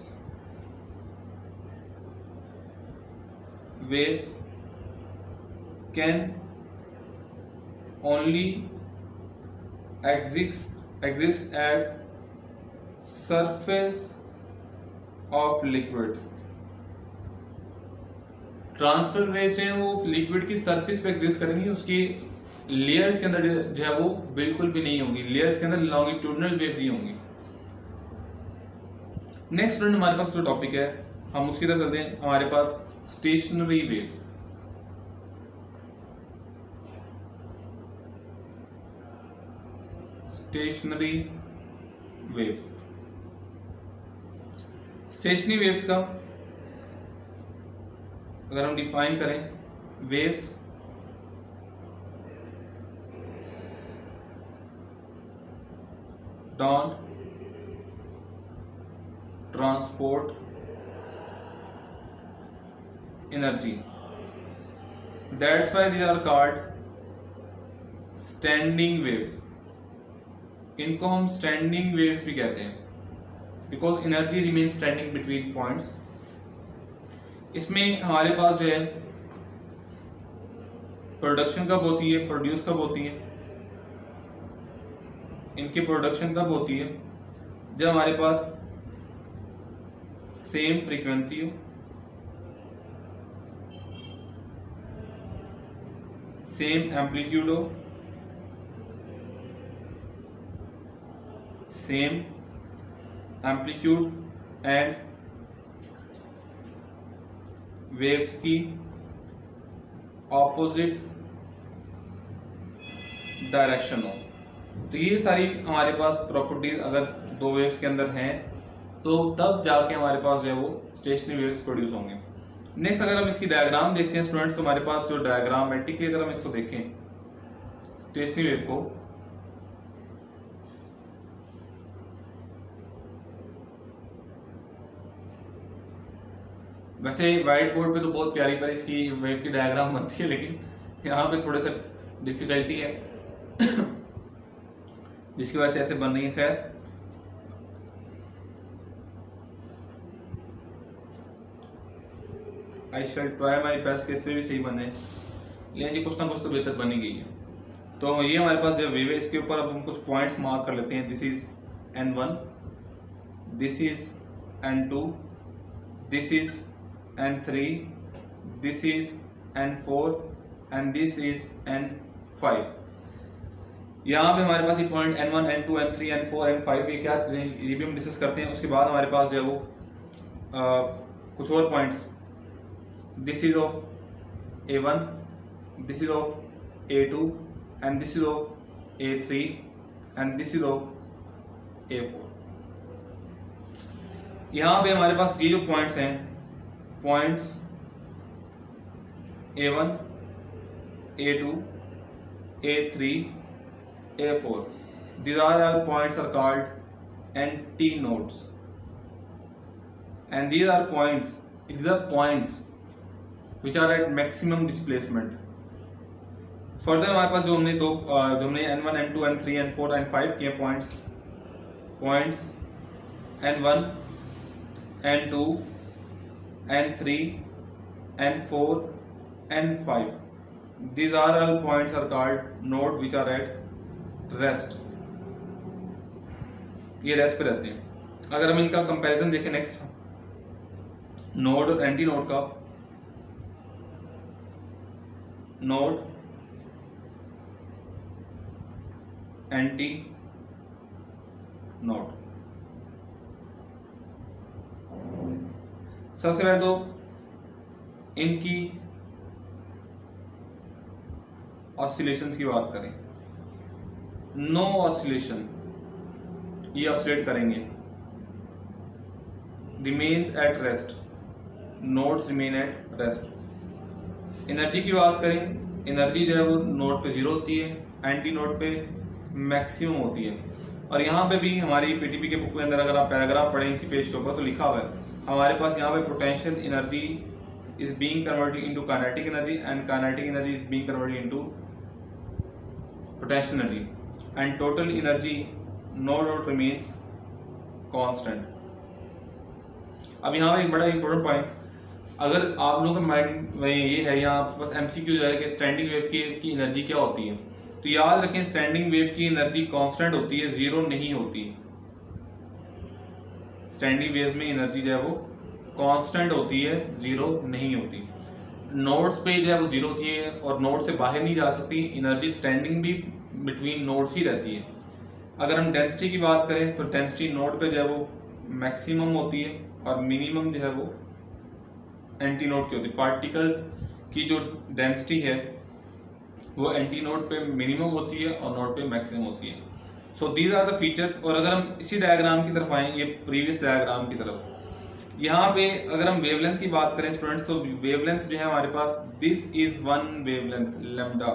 waves can only exist at surface of liquid। Transfer rays जो है वो लिक्विड की सरफेस पे एग्जिस्ट करेंगी, उसकी लेयर्स के अंदर जो है वो बिल्कुल भी नहीं होंगी। लेयर्स के अंदर लॉन्गिट्यूडनल वेव्स ही होंगी। नेक्स्ट स्टूडेंट हमारे पास जो टॉपिक है हम उसकी तरफ चलते हैं। हमारे पास stationary waves. Stationary waves, stationary waves का अगर हम डिफाइन करें, waves don't transport energy, that's why these are called standing waves. इनको हम स्टैंडिंग वेव्स भी कहते हैं because energy remain standing between points. इसमें हमारे पास जो है प्रोडक्शन कब होती है, प्रोड्यूस कब होती है, इनकी प्रोडक्शन कब होती है, जब हमारे पास सेम फ्रीक्वेंसी हो, सेम एम्पलीट्यूड हो, सेम एम्पलीट्यूड एंड वेव्स की ऑपोजिट डायरेक्शन हो। तो ये सारी हमारे पास प्रॉपर्टीज अगर दो वेव्स के अंदर हैं तो तब जाके हमारे पास जो है वो स्टेशनरी वेव्स प्रोड्यूस होंगे। नेक्स्ट अगर हम इसकी डायग्राम देखते हैं स्टूडेंट्स, तो हमारे पास जो डायग्रामेटिकली अगर हम इसको देखें स्टेशनरी वेव को, वैसे व्हाइट बोर्ड पे तो बहुत प्यारी पर इसकी वेव की डायग्राम बनती है, लेकिन यहाँ पे थोड़ा सा डिफिकल्टी है जिसकी वजह से ऐसे बन रही है। खैर आई शैल ट्राई माई बेस्ट कि इस पे भी सही बने, लेकिन कुछ ना कुछ तो बेहतर बनी गई है। तो ये हमारे पास जो वेव है इसके ऊपर अब हम कुछ पॉइंट्स मार्क कर लेते हैं। This is N1, this is N2, this is N3, this is N4 and this is N5। यहाँ पे हमारे पास ये point N1, N2, N3, N4, N5 ये क्या चीज़ें ये भी हम डिस्कस करते हैं। उसके बाद हमारे पास जो है वो कुछ और points, this is of A1, this is of A2 and this is of A3 and this is of A4। यहाँ पे हमारे पास ये जो पॉइंट्स हैं, points A1, A2, A3, A4, these are all points are called antinodes and these are points which are at maximum displacement। Further हमारे पास जो हमने N1, N2, N3, N4, N5 के points N1, N2, N3, N4, N5, these are all points are called node which are at rest। ये rest पे रहते हैं। अगर हम इनका कंपैरिजन देखें नेक्स्ट नोड और एंटी नोड का, नोड एंटी नोड, सबसे पहले तो इनकी ऑसिलेशंस की बात करें, नो ऑसिलेशन, ये ऑसिलेट करेंगे, remains at rest, nodes remain at rest. Energy की बात करें, एनर्जी जो है वो नोड पे 0 होती है, एंटी नोड पे मैक्सिमम होती है। और यहाँ पे भी हमारी पीटीपी के बुक के अंदर अगर आप पैराग्राफ पढ़ें इसी पेज के ऊपर तो लिखा हुआ है हमारे पास यहाँ पे potential energy is being converted into kinetic energy and kinetic energy is being converted into potential energy and total energy no doubt remains constant. अब यहाँ पे एक बड़ा इंपॉर्टेंट पॉइंट, अगर आप लोगों के माइंड में ये है या आपके पास एमसीक्यू जो है कि स्टैंडिंग वेव की एनर्जी क्या होती है, तो याद रखें स्टैंडिंग वेव की एनर्जी कांस्टेंट होती है, जीरो नहीं होती। स्टैंडिंग वेव्स में एनर्जी जो है वो कांस्टेंट होती है, जीरो नहीं होती। नोड्स पे जो है वो जीरो होती है और नोड से बाहर नहीं जा सकती। एनर्जी स्टैंडिंग भी बिटवीन नोड्स ही रहती है। अगर हम डेंसिटी की बात करें तो डेंसिटी नोड पे जो है वो मैक्सिमम होती है और मिनिमम जो है वो एंटी नोड की होती है। पार्टिकल्स की जो डेंसिटी है वो एंटी नोड पे मिनिमम होती है और नोड पे मैक्सिमम होती है। So these are the features. और अगर हम इसी डायग्राम की तरफ आएं, ये प्रीवियस डायग्राम की तरफ, यहाँ पे अगर हम वेवलेंथ की बात करें स्टूडेंट्स, तो वेवलेंथ जो है हमारे पास, this is one wavelength lambda,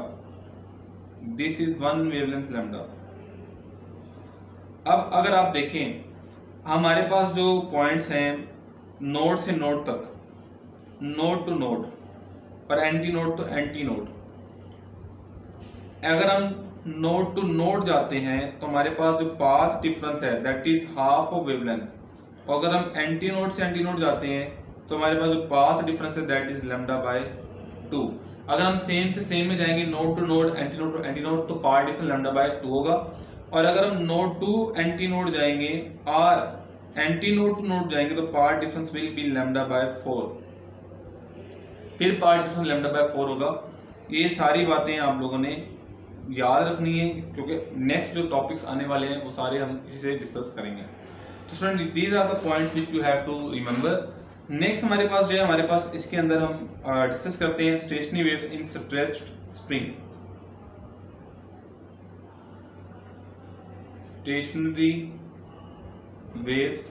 this is one wavelength lambda. अब अगर आप देखें हमारे पास जो पॉइंट्स हैं नोड से नोड तक, नोड टू नोड और antinode to antinode, अगर हम नोड टू नोड जाते हैं तो हमारे पास जो पाथ डिफरेंस है that is half of wavelength. और अगर हम एंटी नोड से एंटी नोड जाते हैं तो हमारे पास जो पाथ डिफरेंस है दैट इज लैम्डा बाय 2। अगर हम सेम से सेम में जाएंगे node to node antinode to antinode, तो पाथ डिफरेंस लैम्डा बाय 2 होगा। और अगर हम नोड टू एंटी नोड जाएंगे और एंटी नोड टू नोड जाएंगे तो path difference will be lambda by 4, फिर पाथ डिफरेंस लैम्डा बाय 4 होगा। ये सारी बातें आप लोगों ने याद रखनी है क्योंकि नेक्स्ट जो टॉपिक्स आने वाले हैं वो सारे हम इसी से डिस्कस करेंगे। तो student these are the points which you have to remember. Next हमारे पास जो है, हमारे पास इसके अंदर हम डिस्कस करते हैं stationary waves in stretched string. Stationery waves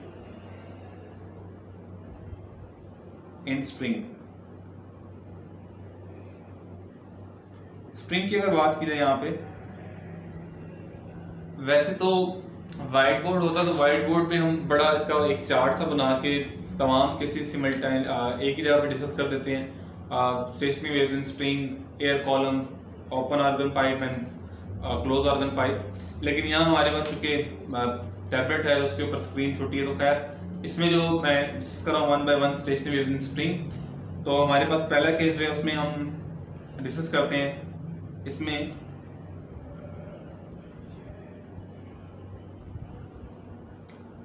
in string. String की अगर बात की जाए यहाँ पे, वैसे तो व्हाइट बोर्ड होता तो व्हाइट बोर्ड पे हम बड़ा इसका एक चार्ट सा बना के तमाम केसेस सिमल्टाइन एक ही जगह पे डिस्कस कर देते हैं। Stationary waves in string, air column, open organ pipe and close organ pipe. लेकिन यहाँ हमारे पास चूंकि टैबलेट है उसके ऊपर स्क्रीन छोटी है, तो खैर इसमें जो मैं डिस्कस कर रहा हूँ 1 by 1 stationery waves in string. तो हमारे पास पहला केस जो है उसमें हम डिस्कस करते हैं। इसमें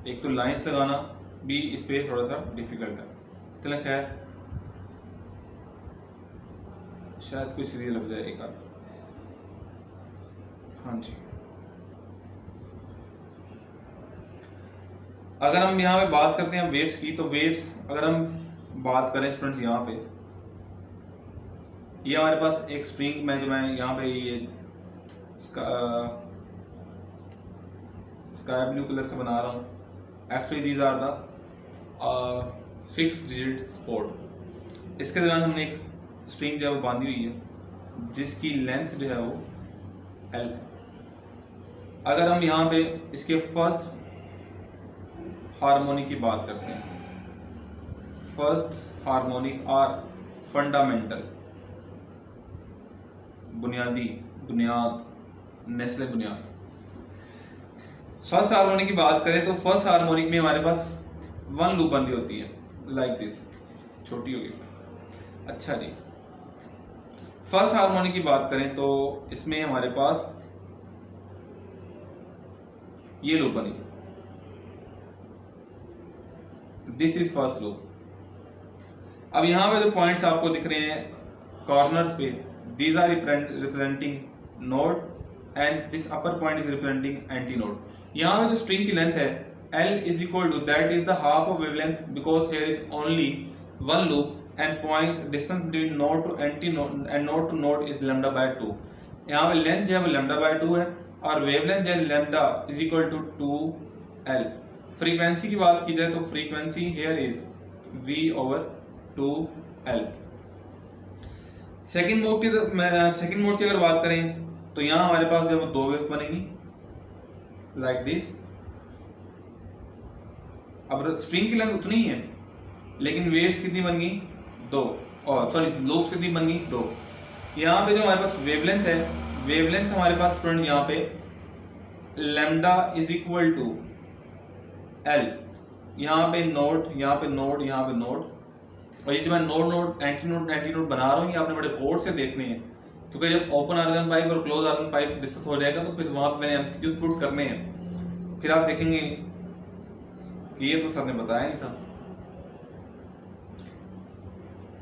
एक तो लाइंस लगाना भी इस पे थोड़ा सा डिफिकल्ट है, चलो खैर शायद कोई सीधी लग जाए एक आध। हाँ जी, अगर हम यहाँ पे बात करते हैं वेव्स की, तो वेव्स अगर हम बात करें स्टूडेंट्स यहाँ पे, ये हमारे पास एक स्ट्रिंग में जो मैं यहाँ पे ये स्काई ब्लू कलर से बना रहा हूँ। Actually these are the fixed digit sport. इसके दौरान हमने एक स्ट्रिंग जो है वो बांधी हुई है जिसकी लेंथ जो है वो L है। अगर हम यहाँ पे इसके फर्स्ट हार्मोनिक की बात करते हैं, फर्स्ट हार्मोनिक और फंडामेंटल, बुनियादी, बुनियाद, नेस्ले बुनियाद। फर्स्ट हार्मोनिक की बात करें तो फर्स्ट हार्मोनिक में हमारे पास 1 लूप बंदी होती है लाइक दिस, छोटी होगी। अच्छा जी, फर्स्ट हार्मोनिक की बात करें तो इसमें हमारे पास ये लूप बनी, दिस इज फर्स्ट लूप। अब यहां पे जो पॉइंट्स आपको दिख रहे हैं कॉर्नर्स पे, these are representing node and this upper point is representing anti node. यहाँ पे जो string की length है L is equal to, that is the half of wavelength because here is only one loop and point distance between node to anti node and node to node is lambda by 2. यहाँ पे length जो है वो lambda by 2 है और wavelength जो है lambda is equal to 2L. Frequency की बात की जाए तो frequency here is V over 2L. Second mode की अगर बात करें तो यहाँ हमारे पास जो है 2 वेव्स बनेंगी लाइक दिस। अब स्ट्रिंग की लेंथ उतनी ही है लेकिन वेव्स कितनी बन गई 2, और सॉरी लूप्स कितनी बन गई 2। यहाँ पे जो हमारे पास वेवलेंथ है, वेवलेंथ हमारे पास स्टूडेंट यहाँ पे lambda is equal to L। यहाँ पे नोड, यहाँ पे नोड, यहाँ पे नोड, और ये जो मैं नोड एंटी नोड बना रहा हूँ ये आपने बड़े गौर से देखने हैं, क्योंकि जब ओपन आर्गन पाइप और क्लोज आर्गन पाइप डिस्कस हो जाएगा तो फिर वहां पर मैंने एमसीक्यूज पुट करने हैं, फिर आप देखेंगे कि ये तो सर ने बताया नहीं था,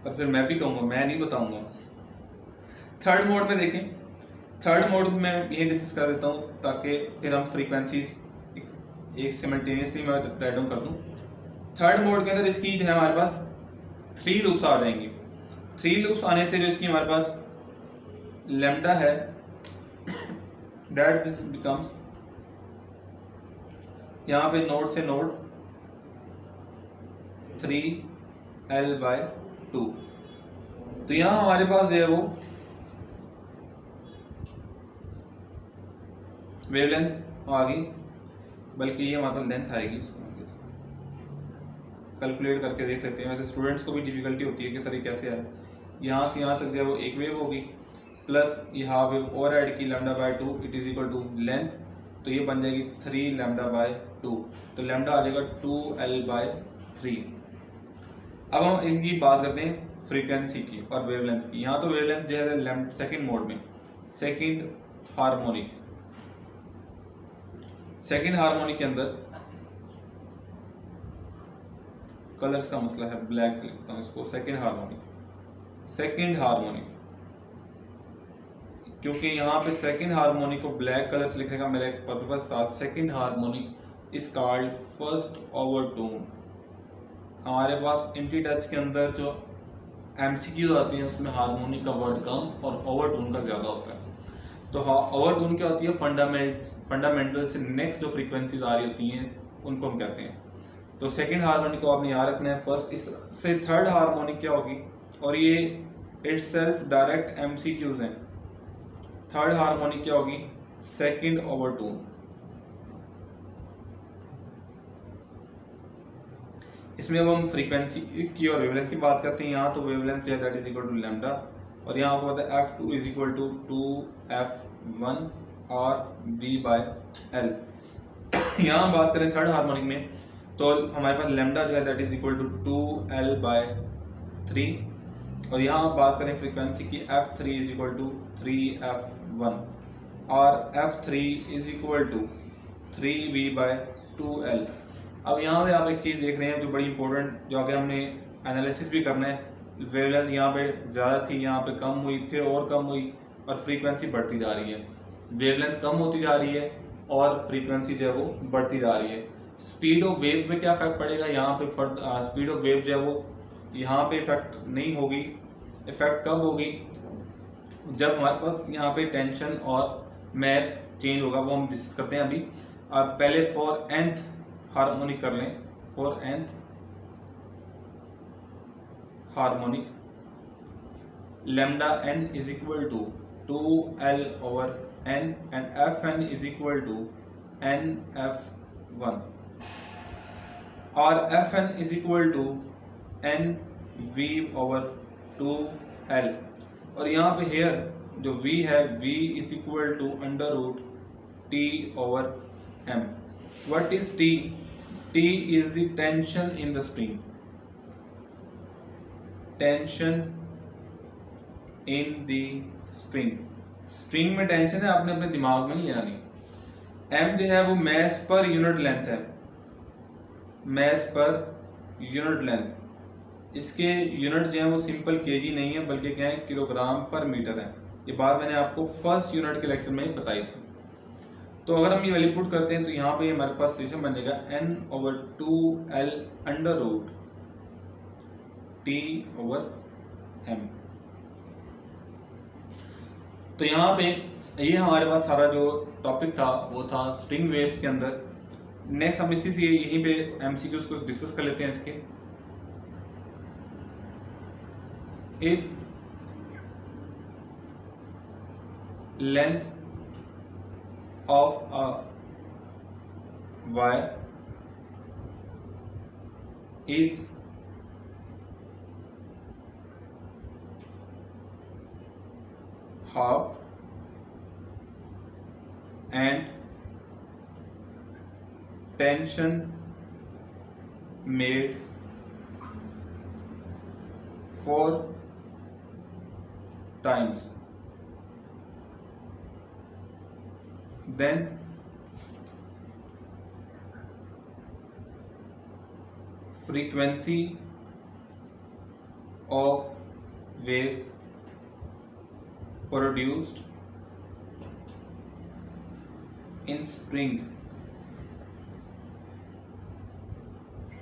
और फिर मैं भी कहूँगा मैं नहीं बताऊंगा। थर्ड मोड में देखें, थर्ड मोड में ये डिस्कस कर देता हूँ ताकि फिर हम फ्रीक्वेंसीज एक सिमल्टेनियसली मैं राइट डाउन कर दूँ। थर्ड मोड के अंदर इसकी जो है हमारे पास 3 लूप्स आ जाएंगी। 3 लूप्स आने से जो इसकी हमारे पास लैम्डा है दैट दिस बिकम्स, यहाँ पे नोड से नोड 3L/2। तो यहाँ हमारे पास जो है वो वेवलेंथ आ गई, बल्कि ये हमारे पास लेंथ आएगी। इसको कैलकुलेट करके देख लेते हैं। वैसे स्टूडेंट्स को भी डिफिकल्टी होती है कि सर ये कैसे आए। यहाँ से यहाँ तक जो है वो एक वेव होगी, प्लस यहाँ वेव और ऐड की λ/2 it is equal to length, तो ये बन जाएगी 3λ/2, तो लैम्डा आ जाएगा 2L/3। अब हम इसकी बात करते हैं फ्रीक्वेंसी की और वेवलेंथ की। यहाँ तो वेवलेंथ जो है सेकंड मोड में, सेकंड हार्मोनिक के अंदर कलर्स का मसला है, ब्लैक से लिखता हूँ इसको सेकंड हार्मोनिक, क्योंकि यहाँ पे सेकंड हार्मोनिक को ब्लैक कलर से लिखने का मेरा एक पर्पस था। Second harmonic is called first overtone. हमारे पास इंटीटच के अंदर जो एमसीक्यू आती हैं उसमें हार्मोनिक का वर्ड कम और ओवरटोन का ज़्यादा होता है। तो ओवरटोन क्या होती है, फंडामेंटल से नेक्स्ट जो फ्रीक्वेंसीज आ रही होती हैं उनको हम कहते हैं। तो सेकंड हार्मोनिक को आपने याद रखना है फर्स्ट। इससे थर्ड हार्मोनिक क्या होगी, और ये इटसेल्फ डायरेक्ट एमसीक्यूज हैं। थर्ड हार्मोनिक क्या होगी, सेकंड ओवरटोन। इसमें अब हम फ्रीक्वेंसी की और वेवलेंथ की बात करते हैं। यहाँ तो वेवलेंथ जो है that is equal to lambda, और यहाँ आपको पता है F2 is equal to 2F1 और V/L। यहाँ हम बात करें थर्ड हार्मोनिक में, तो हमारे पास लैम्डा जो है that is equal to 2L/3, और यहाँ आप बात करें फ्रीक्वेंसी की F3 is equal to 3F1 और F3 is equal to 3V/2L। अब यहाँ पे आप एक चीज़ देख रहे हैं जो बड़ी इंपॉर्टेंट, जो आगे हमने एनालिसिस भी करना है। वेवलेंथ यहाँ पे ज़्यादा थी, यहाँ पे कम हुई, फिर और कम हुई, और फ्रीक्वेंसी बढ़ती जा रही है। वेवलेंथ कम होती जा रही है और फ्रीक्वेंसी जो है वो बढ़ती जा रही है। स्पीड ऑफ वेव में क्या इफेक्ट पड़ेगा, यहाँ पे स्पीड ऑफ वेव जो है वो यहाँ पे इफेक्ट नहीं होगी। इफेक्ट कब होगी, जब हमारे पास यहाँ पे टेंशन और मैस चेंज होगा, वो हम डिस्कस करते हैं अभी। आप पहले फॉर nth हार्मोनिक कर लें। For nth harmonic lambda n is equal to 2L/n and Fn is equal to nF1 और Fn is equal to nV/2L। और यहाँ पे हेयर जो V है, V is equal to √T/m। What is T? T is the tension in the string. Tension in the string. String में tension है, आपने अपने दिमाग में नहीं लेनी। m जो है वो मैस पर यूनिट लेंथ है, मैस पर यूनिट लेंथ। इसके यूनिट जो है वो सिंपल केजी नहीं है, बल्कि क्या है, किलोग्राम पर मीटर है। ये बात मैंने आपको फर्स्ट यूनिट के लेक्चर में ही बताई थी। तो अगर हम ये वैल्यू पुट करते हैं तो यहाँ पे हमारे पास रिलेशन बन जाएगा n/2L/T/m। तो यहाँ पे ये हमारे पास सारा जो टॉपिक था वो था स्ट्रिंग वेव्स के अंदर। नेक्स्ट हम इसी से यहीं पे एमसीक्यूज कुछ डिस्कस कर लेते हैं इसके। If length of a wire is half and tension made 4 times, then frequency of waves produced in string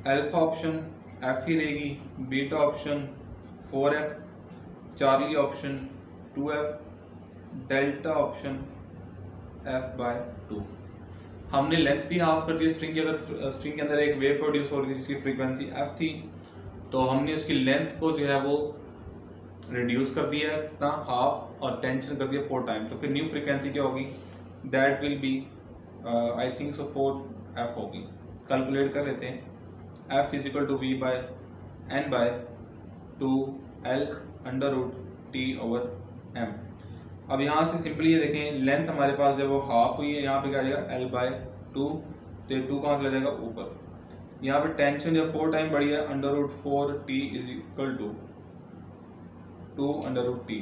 alpha option F ही रहेगी, beta option 4f, Charlie option 2f, delta option f/2। हमने length भी half कर दी string की। अगर string के अंदर एक वेव प्रोड्यूस हो रही थी जिसकी फ्रीक्वेंसी f थी, तो हमने उसकी लेंथ को जो है वो रिड्यूस कर दिया है कितना, हाफ, और टेंशन कर दिया 4 टाइम। तो फिर न्यू फ्रीक्वेंसी क्या होगी, that will be I think so 4f होगी। कैलकुलेट कर लेते हैं। f is equal to v by n by 2l under root t over m। अब यहाँ से सिंपली ये देखें, लेंथ हमारे पास जब वो हाफ हुई है, यहाँ पे क्या आ जाएगा l/2, तो ये 2 कहाँ चला जाएगा ऊपर। यहाँ पे टेंशन जब 4 टाइम बढ़ी है, under root 4t is equal to 2 under root t।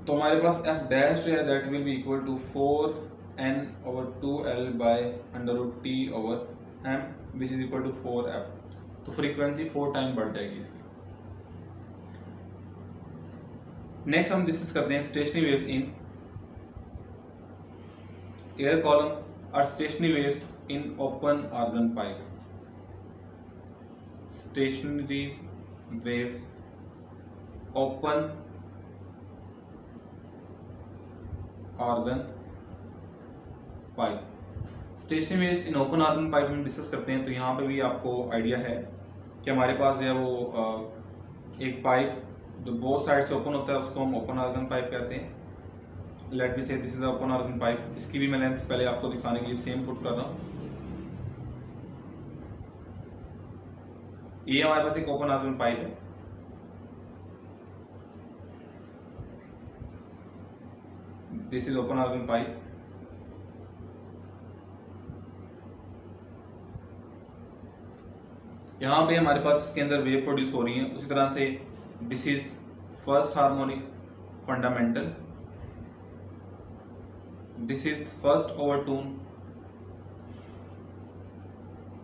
तो हमारे पास f डैश जो है that will be equal to 4n over 2l by under root t over m which is equal to 4f। तो frequency 4 time बढ़ जाएगी इसकी। Next हम डिस्कस करते हैं stationary waves in air column और stationary waves in open organ pipe. Stationary waves open organ pipe. Stationary waves in open organ pipe हम discuss करते हैं। तो यहाँ पे भी आपको आइडिया है कि हमारे पास जो है वो एक पाइप जो बोथ साइड से ओपन होता है उसको हम ओपन आर्गन पाइप कहते हैं। Let me say this is open organ pipe. इसकी भी मैं लेंथ पहले आपको दिखाने के लिए सेम पुट कर रहा हूँ। ये हमारे पास एक ओपन आर्गन पाइप है। This is open organ pipe. यहाँ पे हमारे पास इसके अंदर वेव प्रोड्यूस हो रही है। उसी तरह से this is first harmonic fundamental, this is first overtone,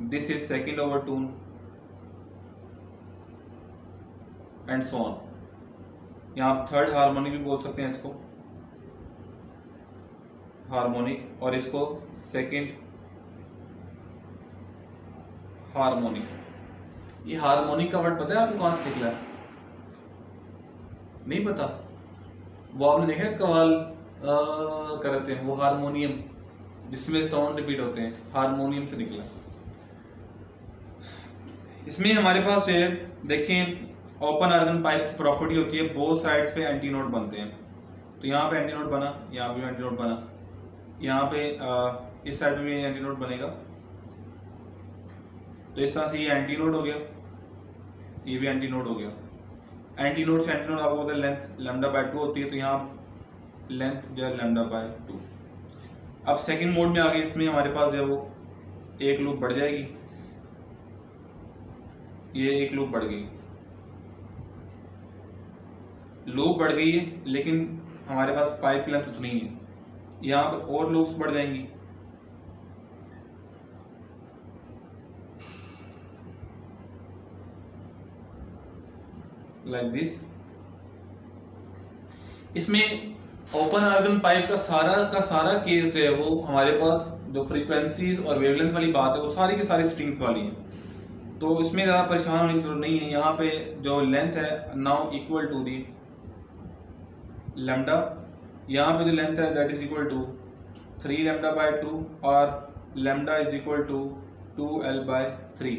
this is second overtone and so on. यहाँ आप थर्ड हार्मोनिक भी बोल सकते हैं इसको, हार्मोनिक, और इसको सेकंड हार्मोनिक। ये हार्मोनिक का वर्ड पता है आपको कहां से निकला है? नहीं पता? वो आपने देखा कवाल करते हैं वो हारमोनियम जिसमें साउंड रिपीट होते हैं, हारमोनियम से निकला। इसमें हमारे पास जो है देखें ओपन आर्गन पाइप की प्रॉपर्टी होती है बोथ साइड्स पे एंटी नोड बनते हैं। तो यहाँ पे एंटी नोड बना, यहाँ भी एंटी नोड बना, यहाँ पे इस साइड में भी एंटी नोड बनेगा। तो इस तरह से ये एंटी नोड हो गया, ये भी एंटी नोड हो गया। एंटी नोड से एंटी नोड आपको पता है लेंथ λ/2 होती है। तो यहाँ लेंथ जो है λ/2। अब सेकंड मोड में आ गए, इसमें हमारे पास जो है वो एक लूप बढ़ जाएगी, ये एक लूप बढ़ गई, लूप बढ़ गई है, लेकिन हमारे पास पाइप लेंथ उतनी है। यहाँ पर और लूप्स बढ़ जाएंगी, लाइक दिस। इसमें ओपन आर्गन पाइप का सारा केस जो है वो हमारे पास जो फ्रीक्वेंसीज और वेवलेंथ वाली बात है वो सारी की सारी स्ट्रिंग्स वाली है। तो इसमें ज़्यादा परेशान होने की जरूरत नहीं है। यहाँ पे जो लेंथ है now equal to the lambda, यहाँ पे जो लेंथ है दैट इज इक्वल टू 3 λ/2 और lambda is equal to 2l/3।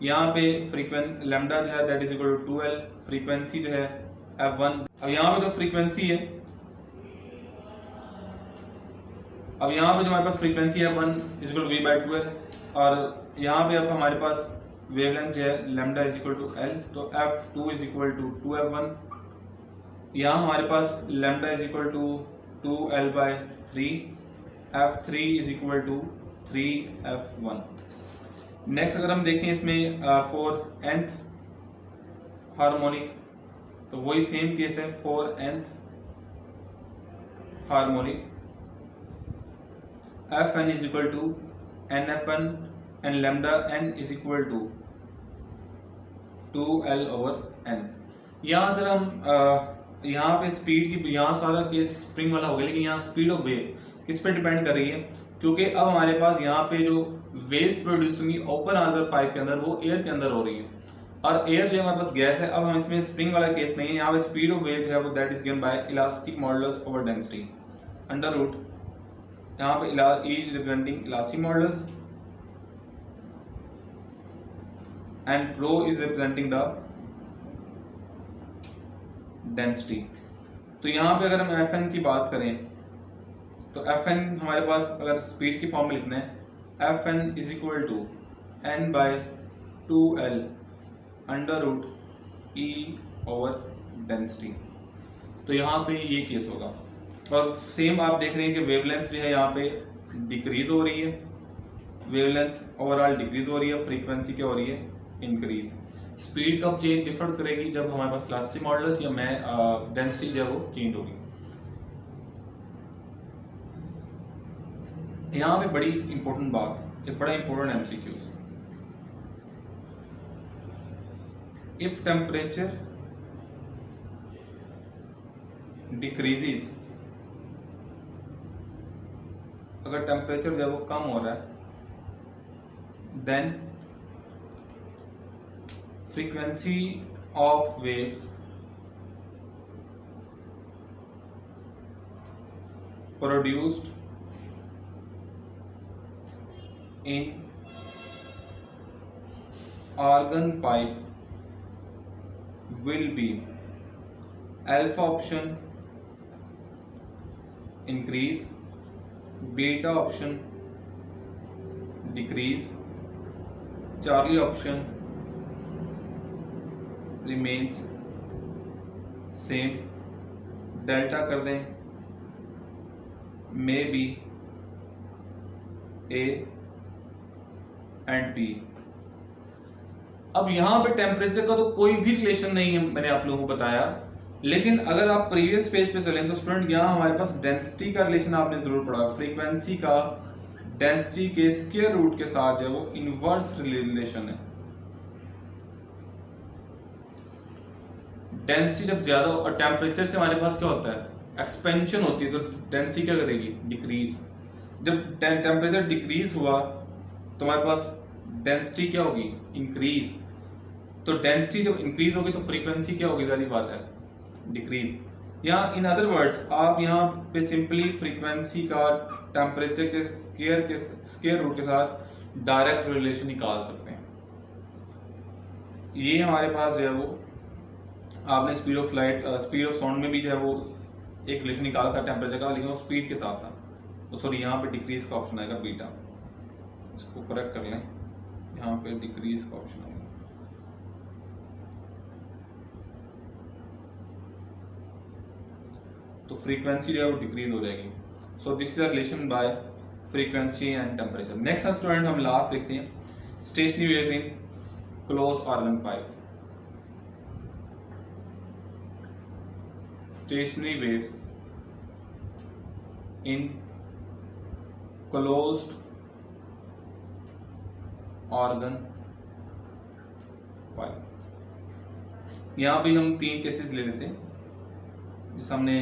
यहाँ पे फ्रीक्वेंसी लैम्डा जो है that is equal to 2l, frequency जो है f1। अब यहाँ पे जो फ्रीक्वेंसी है, अब यहाँ पे जो हमारे पास फ्रीक्वेंसी है f1 is equal to v/2l, और यहाँ पे अब हमारे पास वेवलेंथ जो है lambda is equal to l। तो f2 is equal to 2f1। यहाँ हमारे पास lambda is equal to 2l/3, f3 is equal to 3f1। Next अगर हम देखें इसमें फॉर nth हार्मोनिक, तो वही सेम केस है for nth harmonic fn is equal to nfn and lambda n is equal to 2l over n। यहाँ जरा हम यहाँ पे स्पीड की, यहाँ सारा केस स्प्रिंग वाला हो गया, लेकिन यहाँ स्पीड ऑफ वेव किस पे डिपेंड कर रही है, क्योंकि अब हमारे पास यहाँ पे जो वेव्स प्रोड्यूस होंगी ओपन आर्गर पाइप के अंदर वो एयर के अंदर हो रही है, और एयर जो हमारे पास गैस है। अब हम इसमें स्प्रिंग वाला केस नहीं है, यहाँ पे स्पीड ऑफ वेव है वो that is given by elastic modulus over density under root, यहाँ पे E is representing elastic modulus and rho is representing the density. तो यहाँ पे अगर हम Fn की बात करें तो Fn हमारे पास अगर स्पीड की फॉर्म में लिखना है Fn is equal to n by 2l under root E over density. तो यहाँ पे ये केस होगा, और सेम आप देख रहे हैं कि वेवलेंथ जो है यहाँ पे डिक्रीज हो रही है, वेवलेंथ ओवरऑल डिक्रीज हो रही है, फ्रीक्वेंसी क्या हो रही है, इंक्रीज। स्पीड कब चेंज डिफर करेगी, जब हमारे पास इलास्टिक मॉडुलस या डेंसिटी जो है वो चेंज होगी। यहाँ पे बड़ी इंपॉर्टेंट बात, एक बड़ा important MCQs, if temperature decreases, अगर टेम्परेचर जो है वो कम हो रहा है, then frequency of waves produced in organ pipe will be alpha option increase, beta option decrease, Charlie option remains same, delta कर दें may be A and B. अब यहां पे टेम्परेचर का तो कोई भी रिलेशन नहीं है, मैंने आप लोगों को बताया, लेकिन अगर आप प्रीवियस पेज पे चलें तो स्टूडेंट यहां हमारे पास डेंसिटी का रिलेशन आपने जरूर पढ़ा, फ्रीक्वेंसी का डेंसिटी के स्क्वायर रूट के साथ जो है वो इनवर्स रिलेशन है। डेंसिटी जब ज्यादा और टेम्परेचर से हमारे पास क्या होता है, एक्सपेंशन होती है, तो डेंसिटी क्या करेगी, डिक्रीज। जब टेम्परेचर डिक्रीज हुआ तो हमारे पास डेंसिटी क्या होगी, इंक्रीज। तो डेंसिटी जब इंक्रीज होगी तो फ्रीक्वेंसी क्या होगी, सारी बात है, डिक्रीज। यहाँ इन अदर वर्ड्स आप यहाँ पे सिंपली फ्रीक्वेंसी का टेम्परेचर के स्क्वायर रूट के साथ डायरेक्ट रिलेशन निकाल सकते हैं। ये हमारे पास जो है वो आपने speed of light, speed of sound में भी जो है वो एक रिलेशन निकाला था टेम्परेचर का, लेकिन वो स्पीड के साथ था। तो सॉरी यहाँ पे डिक्रीज का ऑप्शन आएगा बीटा, इसको करेक्ट कर लें, यहाँ पे डिक्रीज का ऑप्शन आएगा। तो फ्रीक्वेंसी जो है वो डिक्रीज हो जाएगी। So this is the relation bye frequency and temperature. Next student हम लास्ट देखते हैं, stationary waves in close organ pipe. Stationary waves in closed organ pipe। यहाँ भी हम 3 केसेस ले लेते हैं जिस हमने,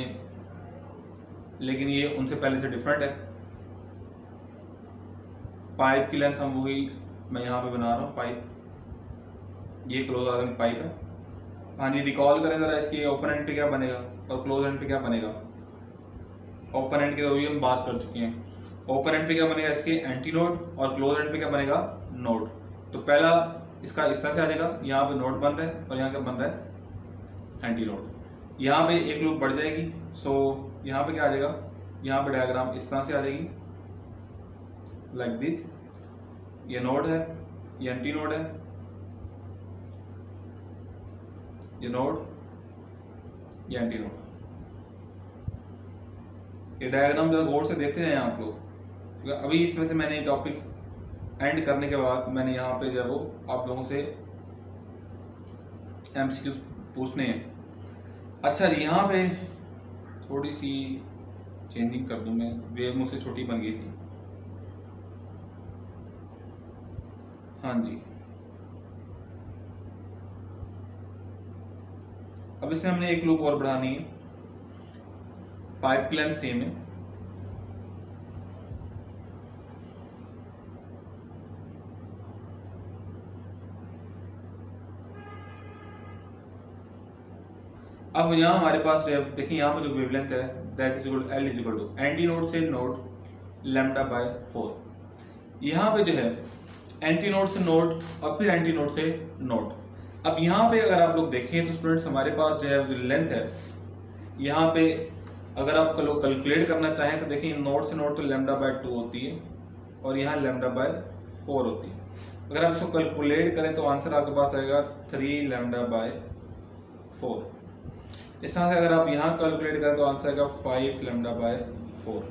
लेकिन ये उनसे पहले से डिफरेंट है। पाइप की लेंथ हम वही मैं यहाँ पे बना रहा हूँ, पाइप, ये क्लोज ऑर्गन पाइप है। हाँ जी, रिकॉल करें जरा, इसकी ओपन एंड पे क्या बनेगा और क्लोज एंड पे क्या बनेगा। ओपन एंड की तो भी हम बात कर चुके हैं। ओपन एंड पे क्या बनेगा, इसके एंटी नोड, और क्लोज एंड पे क्या बनेगा, नोड। तो पहला इसका इस तरह से आ जाएगा, यहाँ पे नोड बन रहा है और यहाँ क्या बन रहा है, एंटी नोड। यहाँ पे एक लूप बढ़ जाएगी, सो यहाँ पे क्या आ जाएगा, यहाँ पे डायग्राम इस तरह से आ जाएगी, लाइक दिस। ये नोड है, ये एंटी नोड है, ये नोड, ये एंटी नोड। ये डायग्राम जरा गौर से देखते हैं आप लोग, क्योंकि अभी इसमें से मैंने टॉपिक एंड करने के बाद मैंने यहाँ पे जो है वो आप लोगों से MCQs पूछने हैं। अच्छा यहाँ पे थोड़ी सी चेंजिंग कर दूं मैं, वेव मुझसे छोटी बन गई थी। हाँ जी, अब इसमें हमने एक लूप और बढ़ानी है। पाइप की लेंथ सेम है, अब यहाँ हमारे पास जो है देखिए यहाँ पर जो वेवलेंथ है that is equal L is equal to antinode से नोड लैम्डा बाय 4। यहाँ पे जो है एंटी नोड से नोड और फिर एंटी नोड से नोड। अब यहाँ पे अगर आप लोग देखें तो स्टूडेंट्स हमारे पास जो है जो लेंथ है यहाँ पे अगर आप लोग कैलकुलेट करना चाहें तो देखिए नोड से नोड तो लैम्डा बाय 2 होती है और यहाँ लैम्डा बाय 4 होती है। अगर आप इसको कैलकुलेट करें तो आंसर आपके पास आएगा 3 लैम्डा बाय 4। इस तरह से अगर आप यहाँ कैलकुलेट करें तो आंसर आएगा 5 लैम्डा बाय 4।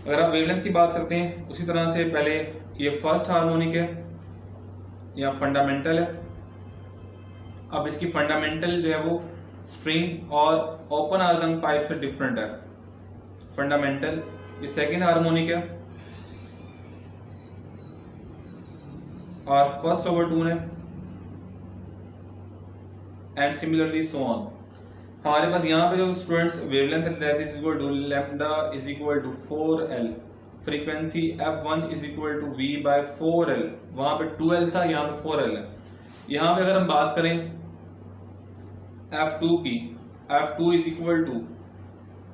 अगर आप वेवलेंथ की बात करते हैं उसी तरह से पहले ये फर्स्ट हार्मोनिक है या फंडामेंटल है। अब इसकी फंडामेंटल जो है वो स्ट्रिंग और ओपन आर्गन पाइप से डिफरेंट है। फंडामेंटल ये सेकंड हार्मोनिक है और फर्स्ट ओवर टून है एंड सिमिलरली सो ऑन। हमारे पास यहाँ पे जो students wavelength that is equal to lambda is equal to 4l, frequency f1 is equal to v by 4l, वहां पे 2l था यहाँ पे 4l है। यहाँ पे अगर हम बात करें f2 की, f2 is equal to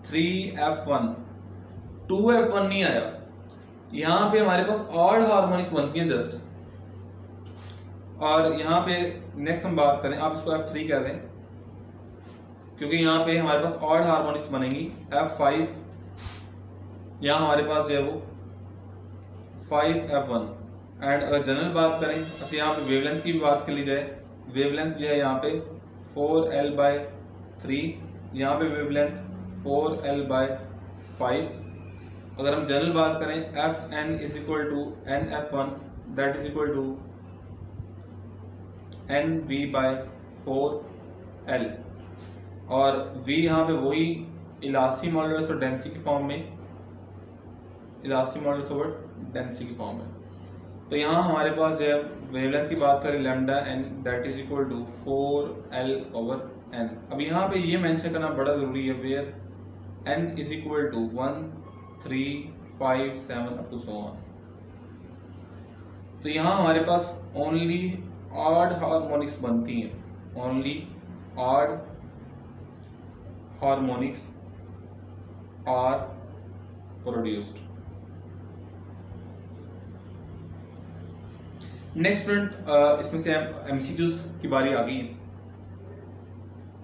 3f1, 2f1 नहीं आया। यहाँ पे हमारे पास ऑड हार्मोनिक्स बनती हैं जस्ट। और यहाँ पे नेक्स्ट हम बात करें, आप इसको f3 कह दें क्योंकि यहाँ पे हमारे पास ऑड हार्मोनिक्स बनेंगी। f5 यहाँ हमारे पास जो है वो 5f1। एंड अगर जनरल बात करें, अच्छा यहाँ पे वेवलेंथ की भी बात कर ली जाए, वेवलेंथ जो है यहाँ पे 4l बाय 3, यहाँ पे वेवलेंथ 4l बाय 5। अगर हम जनरल बात करें fn is equal to nf1 that is equal to nv by 4l, और v यहाँ पे वही इलास्टिक मॉडुलस और डेंसिटी की फॉर्म में, इलास्टिक मॉडुलस ओवर डेंसिटी की फॉर्म में। तो यहाँ हमारे पास जो है वेवलेंथ की बात करें lambda n that is equal to 4l over n। अब यहाँ पे ये मेंशन करना बड़ा जरूरी है where n is equal to 1 3 5 7 up to so on. तो यहाँ हमारे पास ओनली ऑड हार्मोनिक्स बनती हैं, only odd harmonics are produced. Next student इसमें से एमसीक्यूज की बारी आ गई है।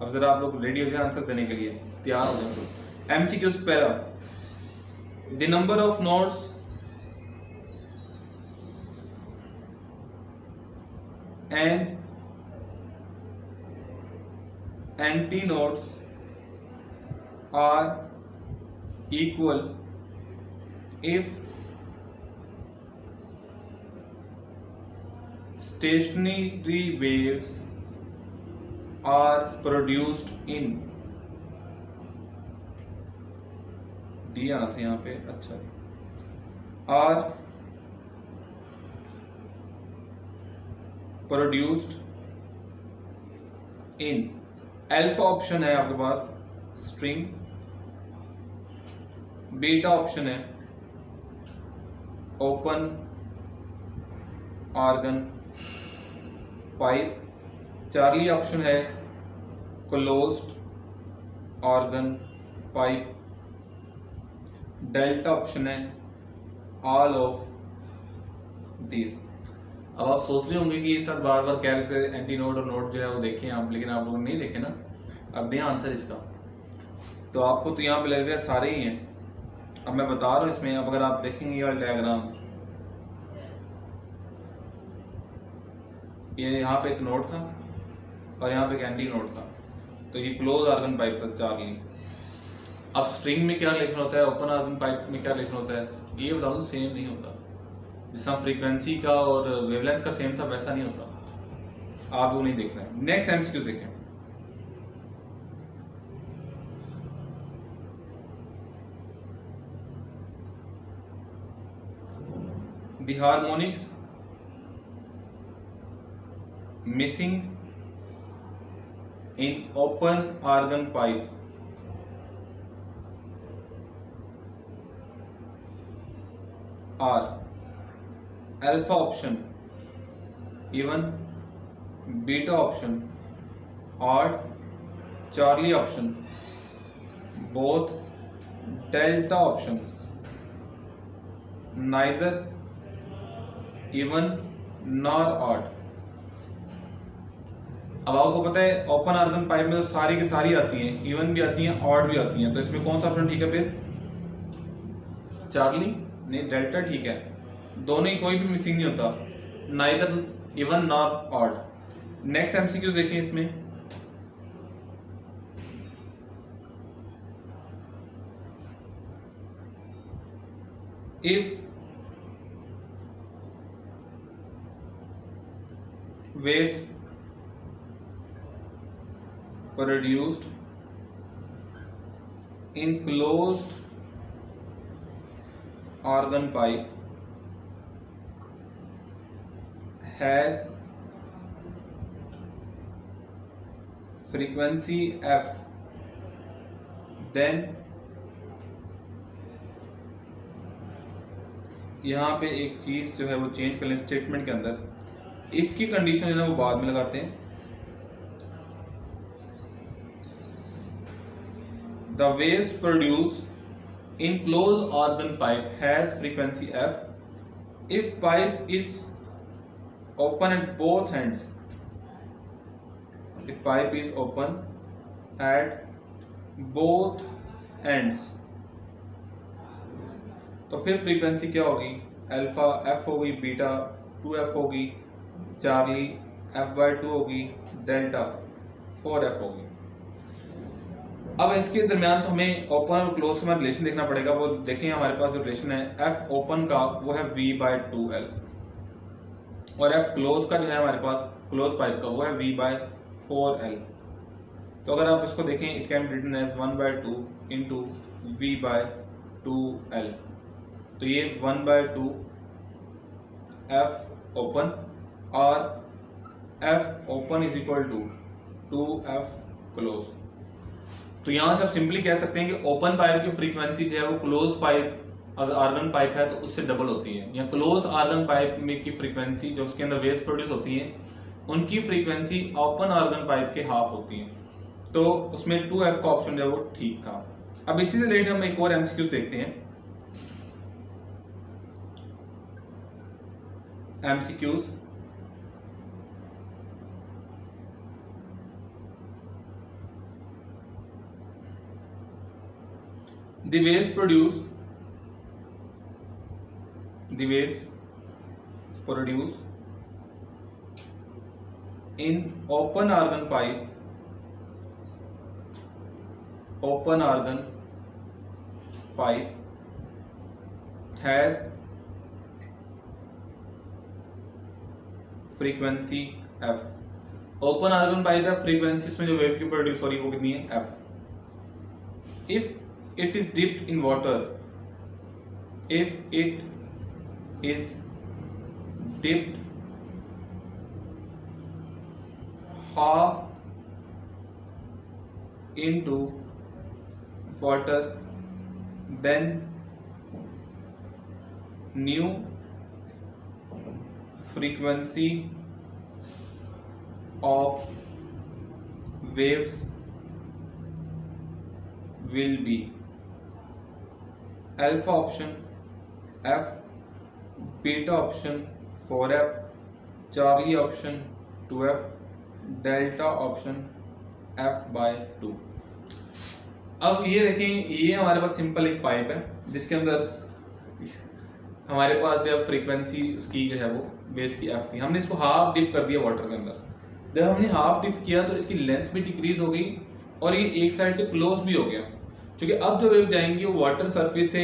अब जरा आप लोग रेडी हो जाए आंसर देने के लिए, तैयार हो जाए। एमसीक्यूज पहला, the number of nodes and anti nodes are equal if stationary waves are produced in, D आना था यहाँ पे, अच्छा, are produced in, alpha option है आपके पास स्ट्रिंग, बीटा ऑप्शन है open organ pipe, Charlie option है closed organ pipe, delta option है ऑल ऑफ दिस। अब आप सोच रहे होंगे कि ये सब बार बार कह रहे थे एंटी नोड और नोड जो है वो देखें आप, लेकिन आप लोग नहीं देखे ना। अब दें आंसर इसका, तो आपको तो यहाँ पे लग रहा है सारे ही हैं। अब मैं बता रहा हूँ इसमें, अब अगर आप देखेंगे ये डायग्राम, ये यहाँ पे एक नोड था और यहाँ पे एक एंटी नोड था, तो ये क्लोज आर्गन पाइप था चार्ली। अब स्ट्रिंग में क्या रिलेशन होता है, ओपन आर्गन पाइप में क्या रिलेशन होता है, ये बता दूं सेम नहीं होता। जिस तरह फ्रीक्वेंसी का और वेवलेंथ का सेम था वैसा नहीं होता। आप लोग नहीं देख रहे हैं। नेक्स्ट एमसीक्यू देखें। The harmonics missing in open organ pipe are alpha option, even beta option, odd, Charlie option, both, delta option, neither, even nor odd। अब आपको पता है ओपन आर्गन पाइप में तो सारी की सारी आती हैं, इवन भी आती हैं, ऑड भी आती हैं, तो इसमें कौन सा ऑप्शन ठीक है? फिर चार्ली नहीं, डेल्टा ठीक है, दोनों ही कोई भी मिसिंग नहीं होता, neither even nor odd. Next MCQ देखें इसमें। If waves produced in closed organ pipe has frequency f, then यहाँ पे एक चीज जो है वो चेंज कर लें स्टेटमेंट के अंदर। इफ की कंडीशन है ना वो बाद में लगाते हैं। The waves produce in close organ pipe has frequency F if pipe is open at both hands, if pipe is open at both ends, तो फिर फ्रीक्वेंसी क्या होगी? अल्फा एफ होगी, बीटा 2f होगी, चार्ली f/2 होगी, delta 4f होगी। अब इसके दरमियान तो हमें ओपन और क्लोज में रिलेशन देखना पड़ेगा। वो देखें हमारे पास जो रिलेशन है f ओपन का वो है v/2l और f क्लोज का जो है हमारे पास क्लोज पाइप का वो है v/4l। तो अगर आप इसको देखें it can be written as 1/2 into v/2l, तो ये 1/2 f ओपन और f open is equal to 2f close. तो यहां से आप सिंपली कह सकते हैं कि ओपन पाइप की फ्रीक्वेंसी जो है वो क्लोज पाइप अगर आर्गन पाइप है तो उससे डबल होती है, या क्लोज आर्गन पाइप में की फ्रीक्वेंसी जो उसके अंदर वेव्स प्रोड्यूस होती है उनकी फ्रीक्वेंसी ओपन आर्गन पाइप के हाफ होती है। तो उसमें 2f का ऑप्शन जो है वो ठीक था। अब इसी से रिलेटेड हम एक और एमसीक्यू देखते हैं। MCQs the waves produced in open organ pipe has frequency f। Open organ pipe है, फ्रीक्वेंसी इसमें जो वेव की प्रोड्यूस हो रही है वो कितनी है? f। If it is dipped in water, if it is dipped half into water, then new frequency of waves will be alpha option f, beta option 4f, charlie option 2f, delta option f/2। अब ये देखें, ये हमारे पास simple एक pipe है जिसके अंदर हमारे पास जब फ्रीक्वेंसी उसकी जो है वो वेव्स की f थी, हमने इसको हाफ डिप कर दिया वाटर के अंदर। जब हमने हाफ डिप किया तो इसकी लेंथ भी डिक्रीज हो गई और ये एक साइड से क्लोज भी हो गया, क्योंकि अब जो वेव जाएंगी वो वाटर सरफेस से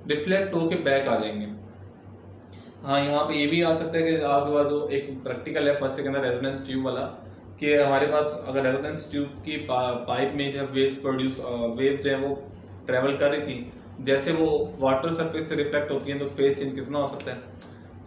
रिफ्लेक्ट होकर बैक आ जाएंगे। हाँ, यहाँ पे ये भी आ सकता है कि आपके पास जो एक प्रैक्टिकल है फर्स्ट सेकंड रेजोनेंस ट्यूब वाला, कि हमारे पास अगर रेजोनेंस ट्यूब की पाइप में जो वेव्स जो है वो ट्रेवल कर रही थी, जैसे वो वाटर सरफेस से रिफ्लेक्ट होती हैं तो फेस चेंज कितना हो सकता है।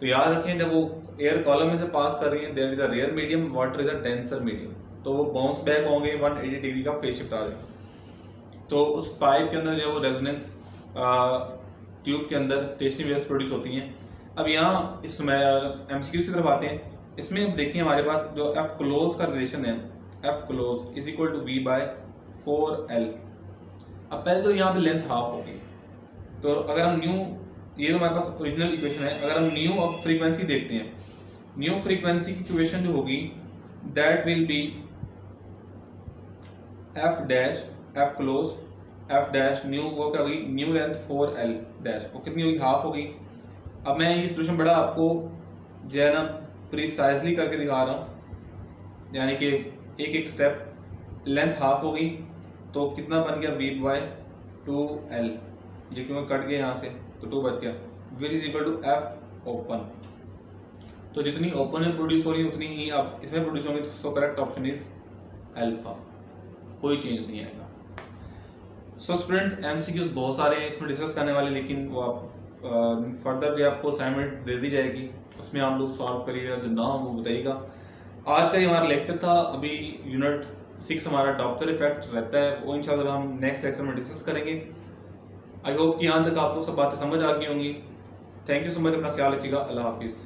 तो याद रखें जब वो एयर कॉलम में से पास कर रही है, there is a rare medium, water is a denser medium, तो वो बाउंस बैक होंगे, 180 डिग्री का फेस शिफ्ट आ जाएगा। तो उस पाइप के अंदर जो वो रेजोनेंस ट्यूब के अंदर स्टेशनरी वेव्स प्रोड्यूस होती हैं। अब यहाँ इस एमसीक्यूज की तरफ आते हैं। इसमें अब देखिए हमारे पास जो एफ क्लोज का रिलेशन है, F close is equal to V by 4L। अब पहले तो यहाँ पे लेंथ हाफ होगी, तो अगर हम न्यू, ये तो हमारे पास ओरिजिनल इक्वेशन है, अगर हम न्यू अब फ्रीक्वेंसी देखते हैं, न्यू फ्रीक्वेंसी की इक्वेशन जो होगी that will B F dash F close F dash new, वो क्या होगी, न्यू लेंथ 4L डैश, वो कितनी होगी, हाफ होगी। अब मैं ये सोल्यूशन बड़ा आपको जो है ना प्रिसाइजली करके दिखा रहा हूँ, यानी कि एक एक स्टेप। लेंथ हाफ होगी तो कितना बन गया, वी बाय 2L, ये क्यों कट गया यहाँ से तो 2 बच गया, which is equal to F open. तो जितनी ओपन में प्रोड्यूस हो रही है उतनी ही अब इसमें प्रोड्यूस होंगी, तो so correct option is alpha, कोई चेंज नहीं आएगा। सो स्टूडेंट एमसीक्यूज बहुत सारे हैं इसमें डिस्कस करने वाले, लेकिन वो आप फर्दर भी आपको असाइनमेंट दे दी जाएगी, उसमें आप लोग सॉल्व करिएगा, जो ना हो वो बताइएगा। आज का ये हमारा लेक्चर था। अभी यूनिट 6 हमारा डॉप्लर इफेक्ट रहता है, वो इंशाल्लाह हम नेक्स्ट लेक्चर में डिस्कस करेंगे। आई होप कि यहाँ तक आपको सब बातें समझ आ गई होंगी। थैंक यू सो मच, अपना ख्याल रखिएगा, अल्लाह हाफिज़।